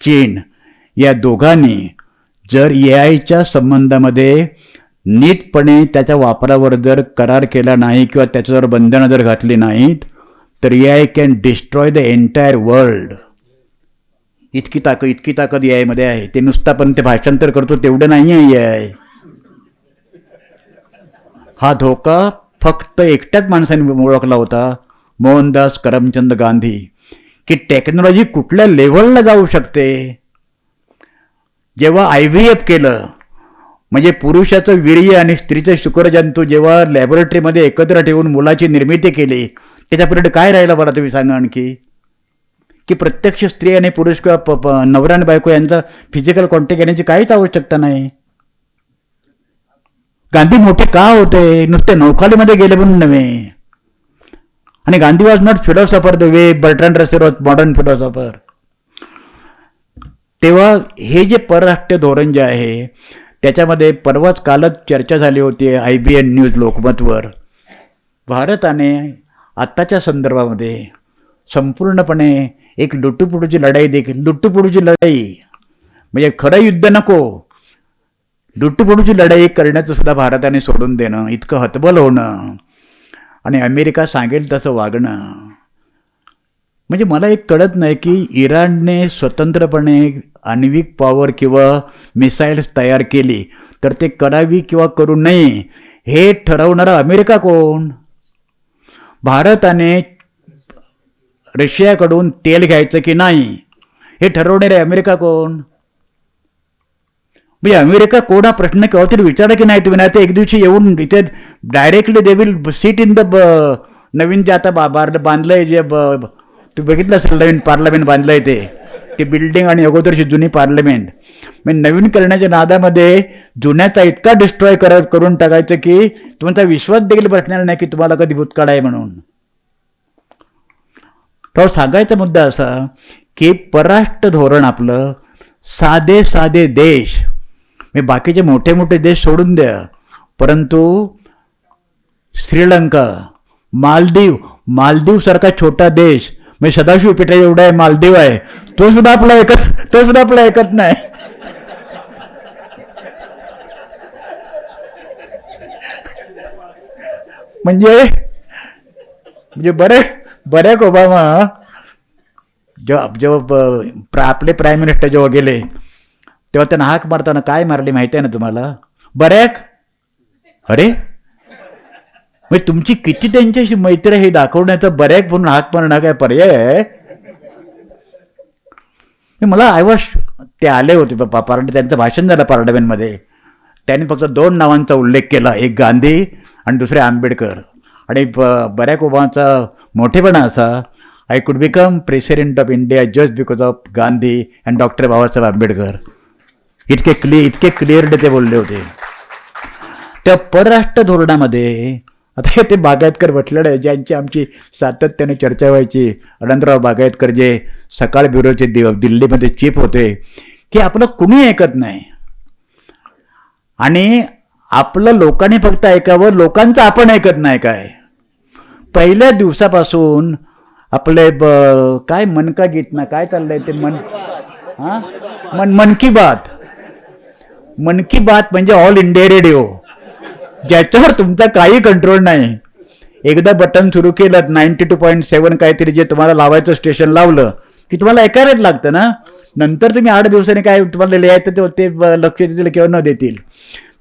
चीन या दोघांनी जर AIच्या संबंधामध्ये नीटपणे त्याच्या वापरावर जर करार केला नाही किंवा त्याच्यावर बंधनं जर घातली नाहीत तर AI can destroy the entire world. इतकी ताकद AI मध्ये आहे. ते नुसता पण ते भाषांतर करतो तेवढं नाही आहे AI. हा धोका फक्त एकट्याच माणसाने ओळखला होता, मोहनदास करमचंद गांधी, की टेक्नॉलॉजी कुठल्या लेव्हलला जाऊ शकते. जेव्हा IVF केलं, म्हणजे पुरुषाचं वीर्य आणि स्त्रीचं शुक्रजंतू जेव्हा लॅबोरेटरीमध्ये एकत्र ठेवून मुलाची निर्मिती केली, त्याच्यापर्यंत काय राहिलं बरं तुम्ही सांगा आणखी. की प्रत्यक्ष स्त्री आणि पुरुष किंवा नवरा आणि बायको यांचा फिजिकल कॉन्टॅक्ट येण्याची काहीच आवश्यकता नाही. गांधी मोठे का होते? नुसते नौखालीमध्ये गेले म्हणून नव्हे. आणि Gandhi was not philosopher the way Bertrand Russell was modern philosopher. तेव्हा हे जे परराष्ट्रीय धोरण जे आहे त्याच्यामध्ये कालच चर्चा झाली होती IBN न्यूज लोकमतवर. भारताने आत्ताच्या संदर्भामध्ये संपूर्णपणे एक लुटूपुटूची लढाई म्हणजे खरं युद्ध नको, लुटूपुटूची लढाई करण्याचं सुद्धा भारताने सोडून देणं, इतकं हतबल होणं आणि अमेरिका सांगेल तसं वागणं. म्हणजे मला एक कळत नाही की इराणने स्वतंत्रपणे आण्विक पॉवर किंवा मिसाईल्स तयार केली तर ते करावी किंवा करू नये हे ठरवणारा अमेरिका कोण? भारताने रशियाकडून तेल घ्यायचं की नाही हे ठरवणारे अमेरिका कोण? म्हणजे अमेरिका कोण हा प्रश्न केव्हा तरी विचारा की नाही तुम्ही. नाही तर एक दिवशी येऊन इथे directly they will seat in the नवीन जे आता बांधलंय जे तुम्ही बघितलं असेल नवीन पार्लमेंट बांधलंय ते बिल्डिंग आणि अगोदरची जुनी पार्लमेंट. म्हणजे नवीन करण्याच्या नादामध्ये जुन्याचा इतका डिस्ट्रॉय करून टाकायचं की तुमचा विश्वास देखील बसणार नाही की तुम्हाला कधी भूतकाळ आहे म्हणून. तो सांगायचा मुद्दा असा की परराष्ट्र धोरण आपलं साधे देश म्हणजे बाकीचे मोठे मोठे देश सोडून द्या, परंतु श्रीलंका, मालदीव सारखा छोटा देश म्हणजे सदाशिव पेठा एवढा आहे मालदीव आहे, तो सुद्धा आपला ऐकत नाही. म्हणजे बऱ्याक ओबामा जेव्हा आपले प्राईम मिनिस्टर जेव्हा गेले तेव्हा त्यांना हाक मारताना काय मारली माहिती आहे ना तुम्हाला? बऱ्याक. अरे म्हणजे तुमची किती त्यांच्याशी मैत्री हे दाखवण्याचं बऱ्याक म्हणून हाक मारणं काय पर्याय आहे? मला ते आले होते त्यांचं भाषण झालं पार्लमेंटमध्ये. त्यांनी फक्त 2 नावांचा उल्लेख केला, एक गांधी आणि दुसरे आंबेडकर. आणि बऱ्याक ओबामाचा मोठेपणा असा, I could become president of India just because of Gandhi and doctor Babasaheb Ambedkar. इतके क्लिअरली ते बोलले होते. त्या परराष्ट्र धोरणामध्ये आता ते बागायतकर म्हटलं आहे, ज्यांची आमची सातत्याने चर्चा व्हायची, अनंतराव बागायतकर जे सकाळ ब्युरोचे दिल्लीमध्ये चीफ होते, की आपलं कुणी ऐकत नाही आणि आपलं लोकांनी फक्त ऐकावं, लोकांचं आपण ऐकत नाही. काय पहिल्या दिवसापासून आपले काय मन का गीत ना काय चाललंय ते मन की बात म्हणजे ऑल इंडिया रेडिओ, ज्याच्यावर तुमचा काही कंट्रोल नाही. एकदा बटन सुरू केलं 92.7 काहीतरी जे तुम्हाला लावायचं स्टेशन लावलं की तुम्हाला ऐकायलाच लागतं ना. नंतर तुम्ही 8 दिवसांनी काय तुम्हाला लिहायचं ते लक्ष देतील किंवा न देतील.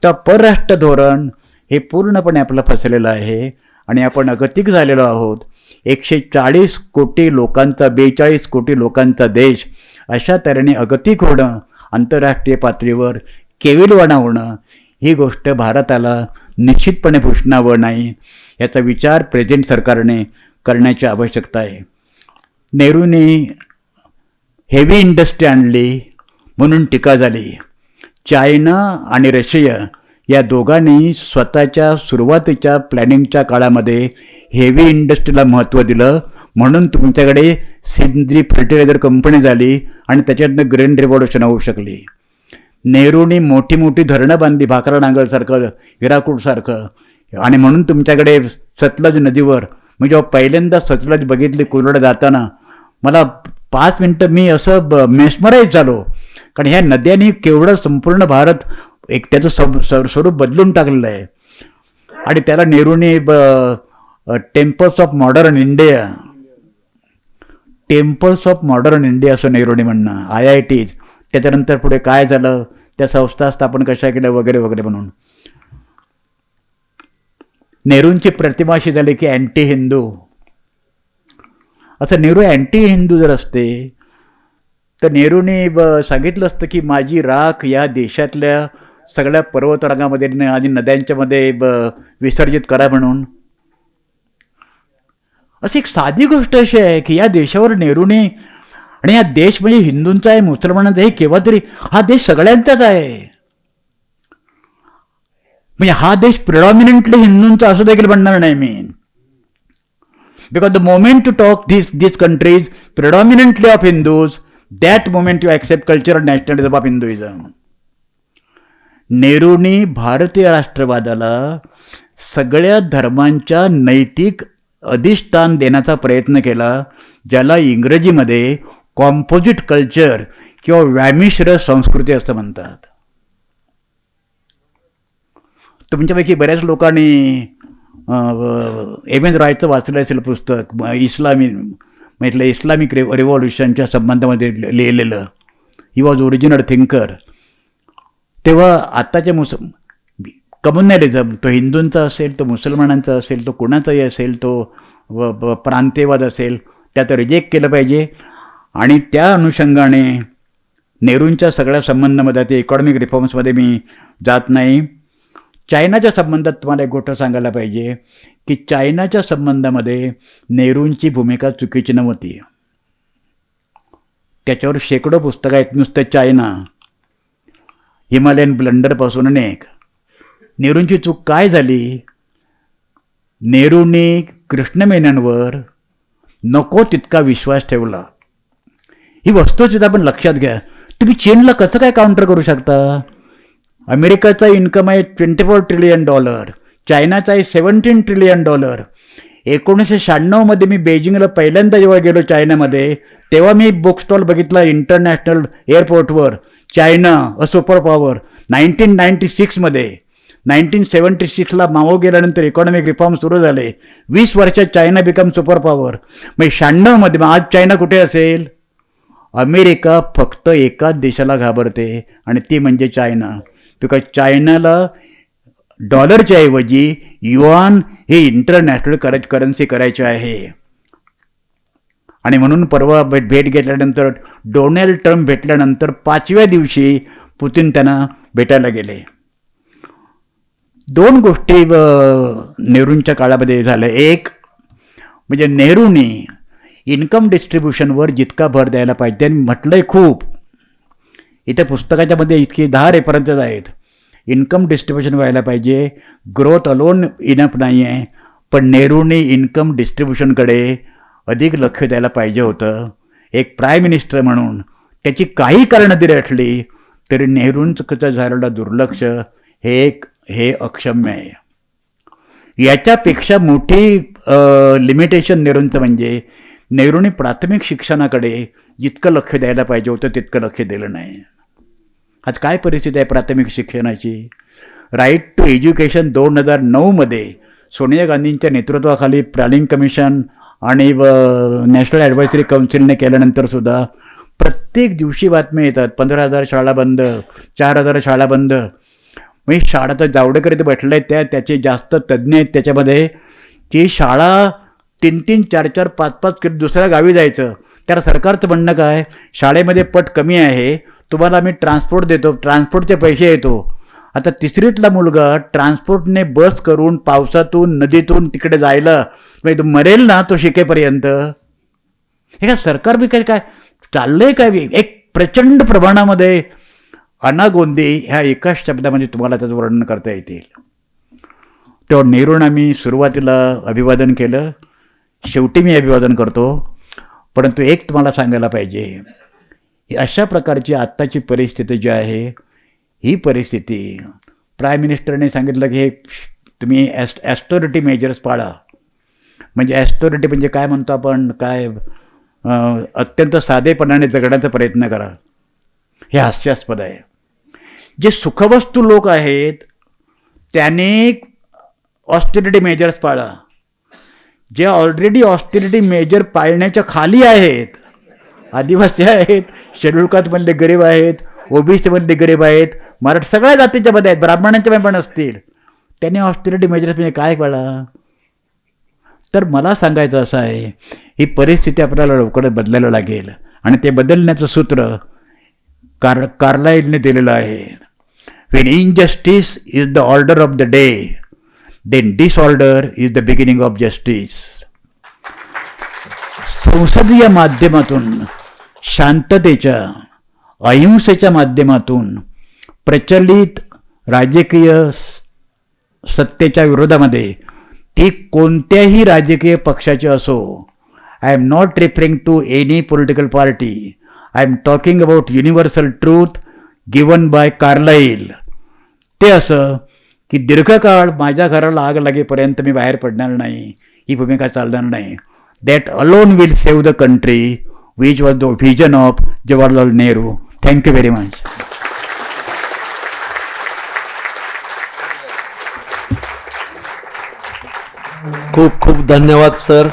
तर परराष्ट्र धोरण हे पूर्णपणे आपलं फसलेलं आहे आणि आपण अगतिक झालेलो आहोत. 140 कोटी लोकांचा 42 कोटी लोकांचा देश अशा तऱ्हेने अगतिक होणं, आंतरराष्ट्रीय पातळीवर केविलवाणा होणं, ही गोष्ट भारताला निश्चितपणे भूषणावं नाही. याचा विचार प्रेझेंट सरकारने करण्याची आवश्यकता आहे. नेहरूंनी हेवी इंडस्ट्री आणली म्हणून टीका झाली. चायना आणि रशिया या दोघांनी स्वतःच्या सुरुवातीच्या प्लॅनिंगच्या काळामध्ये हेवी इंडस्ट्रीला महत्त्व दिलं म्हणून तुमच्याकडे सिंद्री फर्टिलायझर कंपनी झाली आणि त्याच्यातनं ग्रेन रिव्हॉल्युशन होऊ शकली. नेहरूंनी मोठी धरणं बांधली, भाकरा नांगलसारखं, हिराकूटसारखं, आणि म्हणून तुमच्याकडे सतलज नदीवर मी जेव्हा पहिल्यांदा सतलज बघितली कोलवड जाताना मला 5 मिनटं मी असं मेस्मराईज झालो. कारण ह्या नद्यांनी केवढं संपूर्ण भारत एक त्याचं स्वरूप बदलून टाकलेलं आहे. आणि त्याला नेहरूने temples of modern India, temples of modern India असं नेहरूने म्हणणं, IITs. त्याच्यानंतर पुढे काय झालं, त्या संस्था स्थापन कशा केल्या वगैरे वगैरे म्हणून. नेहरूंची प्रतिमा अशी झाली की अँटी हिंदू. असं नेहरू अँटी हिंदू जर असते तर नेहरूने सांगितलं असतं की माझी राख या देशातल्या सगळ्या पर्वतरांगामध्ये आणि नद्यांच्या मध्ये विसर्जित करा म्हणून. अशी एक साधी गोष्ट अशी आहे की या देशावर नेहरूने, आणि हा देश म्हणजे हिंदूंचा आहे, मुसलमानांचा आहे, केव्हा तरी हा देश सगळ्यांचाच आहे. म्हणजे हा देश प्रिडॉमिनंटली हिंदूंचा असं देखील म्हणणार नाही मी. Because the moment to talk this country's predominantly of Hindus, that moment you accept cultural nationalism of Hinduism. नेहरूंनी भारतीय राष्ट्रवादाला सगळ्या धर्मांच्या नैतिक अधिष्ठान देण्याचा प्रयत्न केला, ज्याला इंग्रजीमध्ये कॉम्पोजिट कल्चर किंवा व्यामिश्र संस्कृती असं म्हणतात. तुमच्यापैकी बऱ्याच लोकांनी एम एन रॉयचं वाचलं असेल पुस्तक, म्हटलं इस्लामिक रिव्हॉल्युशनच्या संबंधामध्ये लिहिलेलं. He was original thinker. तेव्हा आत्ताचे कम्युनलिझम, तो हिंदूंचा असेल, तो मुसलमानांचा असेल, तो कोणाचाही असेल, तो प्रांतीयवाद असेल, त्यात रिजेक्ट केलं पाहिजे. आणि त्या अनुषंगाने नेहरूंच्या सगळ्या संबंधामध्ये, ते इकॉनॉमिक रिफॉर्म्समध्ये मी जात नाही. चायनाच्या संबंधात तुम्हाला एक गोष्ट सांगायला पाहिजे की चायनाच्या संबंधामध्ये नेहरूंची भूमिका चुकीची नव्हती. त्याच्यावर शेकडो पुस्तकं आहेत. नुसतं चायना, हिमालयन ब्लंडरपासून अनेक. नेहरूंची चूक काय झाली, नेहरूंनी कृष्ण मेननवर नको तितका विश्वास ठेवला. ही वस्तुस्थिती आपण लक्षात घ्या. तुम्ही चीनला कसं काय काउंटर करू शकता? अमेरिकेचा इन्कम आहे $24 ट्रिलियन, चायनाचा आहे $17 ट्रिलियन. 1996 मी बेजिंगला पहिल्यांदा जेव्हा गेलो चायनामध्ये, तेव्हा मी बुक स्टॉल बघितला इंटरनॅशनल एअरपोर्टवर, चायना अ सुपर पॉवर. 1996 1976ला माओ गेल्यानंतर इकॉनॉमिक रिफॉर्म सुरू झाले. 20 वर्षात चायना बिकम सुपर पॉवर. मग 96 आज चायना कुठे असेल? अमेरिका फक्त एकाच देशाला घाबरते आणि ती म्हणजे चायना. बिकॉज चायनाला डॉलरच्या ऐवजी युआन हे इंटरनॅशनल करन्सी करायचे आहे. आणि म्हणून परवा भेट घेतल्यानंतर, डोनाल्ड ट्रम्प भेटल्यानंतर 5व्या दिवशी पुतिन त्यांना भेटायला गेले. 2 गोष्टी नेहरूंच्या काळामध्ये झाल्या. एक म्हणजे नेहरूंनी इन्कम डिस्ट्रीब्युशनवर जितका भर द्यायला पाहिजे, त्यांनी म्हटलंय खूप, इथे पुस्तकाच्या मध्ये इतकी 10 रेफरन्सेस आहेत. इन्कम डिस्ट्रीब्युशन व्हायला पाहिजे, ग्रोथ अलोन इनफ नाही आहे, पण नेहरूंनी इन्कम डिस्ट्रीब्युशनकडे अधिक लक्ष द्यायला पाहिजे होतं. एक प्राईम मिनिस्टर म्हणून त्याची काही कारणं जरी असली तरी नेहरूंचं झालेलं दुर्लक्ष हे अक्षम्य आहे. याच्यापेक्षा मोठी लिमिटेशन नेहरूंचं म्हणजे नेहरूंनी प्राथमिक शिक्षणाकडे जितकं लक्ष द्यायला पाहिजे होतं तितकं लक्ष दिलं नाही. आज काय परिस्थिती आहे प्राथमिक शिक्षणाची? राईट टू एज्युकेशन 2009 सोनिया गांधींच्या नेतृत्वाखाली प्लॅनिंग कमिशन आणि नॅशनल ॲडव्हायझरी काउन्सिलने केल्यानंतर सुद्धा प्रत्येक दिवशी बातम्या येतात, 15,000 शाळा बंद, 4,000 शाळा बंद. म्हणजे शाळा तर जावडेकर इथे बसले आहेत, त्याचे जास्त तज्ज्ञ आहेत त्याच्यामध्ये, की शाळा 3-3, 4-4, 5-5 किलो दुसऱ्या गावी जायचं. त्याला सरकारचं म्हणणं काय, शाळेमध्ये पट कमी आहे, तुम्हाला आम्ही ट्रान्सपोर्ट देतो, ट्रान्सपोर्टचे पैसे येतो. आता 3रीतला मुलगा ट्रान्सपोर्टने बस करून पावसातून नदीतून तिकडे जायला, म्हणजे तो मरेल ना तो शिकेपर्यंत. हे काय सरकार बी काय चाललंय काय? एक प्रचंड प्रमाणामध्ये अनागोंदी ह्या एकाच शब्दामध्ये तुम्हाला त्याचं वर्णन करता येतील. तेव्हा नेहरूंना मी सुरुवातीला अभिवादन केलं, शेवटी मी अभिवादन करतो. परंतु एक तुम्हाला सांगायला पाहिजे, अशा प्रकारची आत्ताची परिस्थिती जी आहे, ही परिस्थिती प्राईम मिनिस्टरने सांगितलं की हे तुम्ही ॲस्टोरिटी मेजर्स पाळा. म्हणजे ॲस्टोरिटी म्हणजे काय म्हणतो आपण, काय अत्यंत साधेपणाने जगण्याचा प्रयत्न करा. हे हास्यास्पद आहे. जे सुखवस्तू लोक आहेत त्याने ऑस्टेरिटी मेजर्स पाळा. जे ऑलरेडी ऑस्टेरिटी मेजर पाळण्याच्या खाली आहेत, आदिवासी आहेत, शेड्यूल कास्टमधले गरीब आहेत, ओबीसीमधले गरीब आहेत, मराठा सगळ्या जातीच्या मध्ये आहेत, ब्राह्मणांच्या पण असतील, त्यांनी ऑस्टेरिटी मेजर्स म्हणजे काय पाळा. तर मला सांगायचं असं आहे, ही परिस्थिती आपल्याला लवकर बदलायला लागेल आणि ते बदलण्याचं सूत्र कार्लाइलने दिलेलं आहे. When injustice is the order of the day, then disorder is the beginning of justice. संसदीय माध्यमातून, शांततेच्या, अहिंसेच्या माध्यमातून प्रचलित राजकीय सत्तेच्या विरोधामध्ये, ती कोणत्याही राजकीय पक्षाची असो, I am not referring to any political party, I am talking about universal truth given by Carlyle. ते असं की दीर्घकाळ माझ्या घराला आग लागेपर्यंत मी बाहेर पडणार नाही, ही भूमिका चालणार नाही. That alone will save the country, which was the vision of Jawaharlal Nehru. Thank you very much. खूप खूप धन्यवाद सर.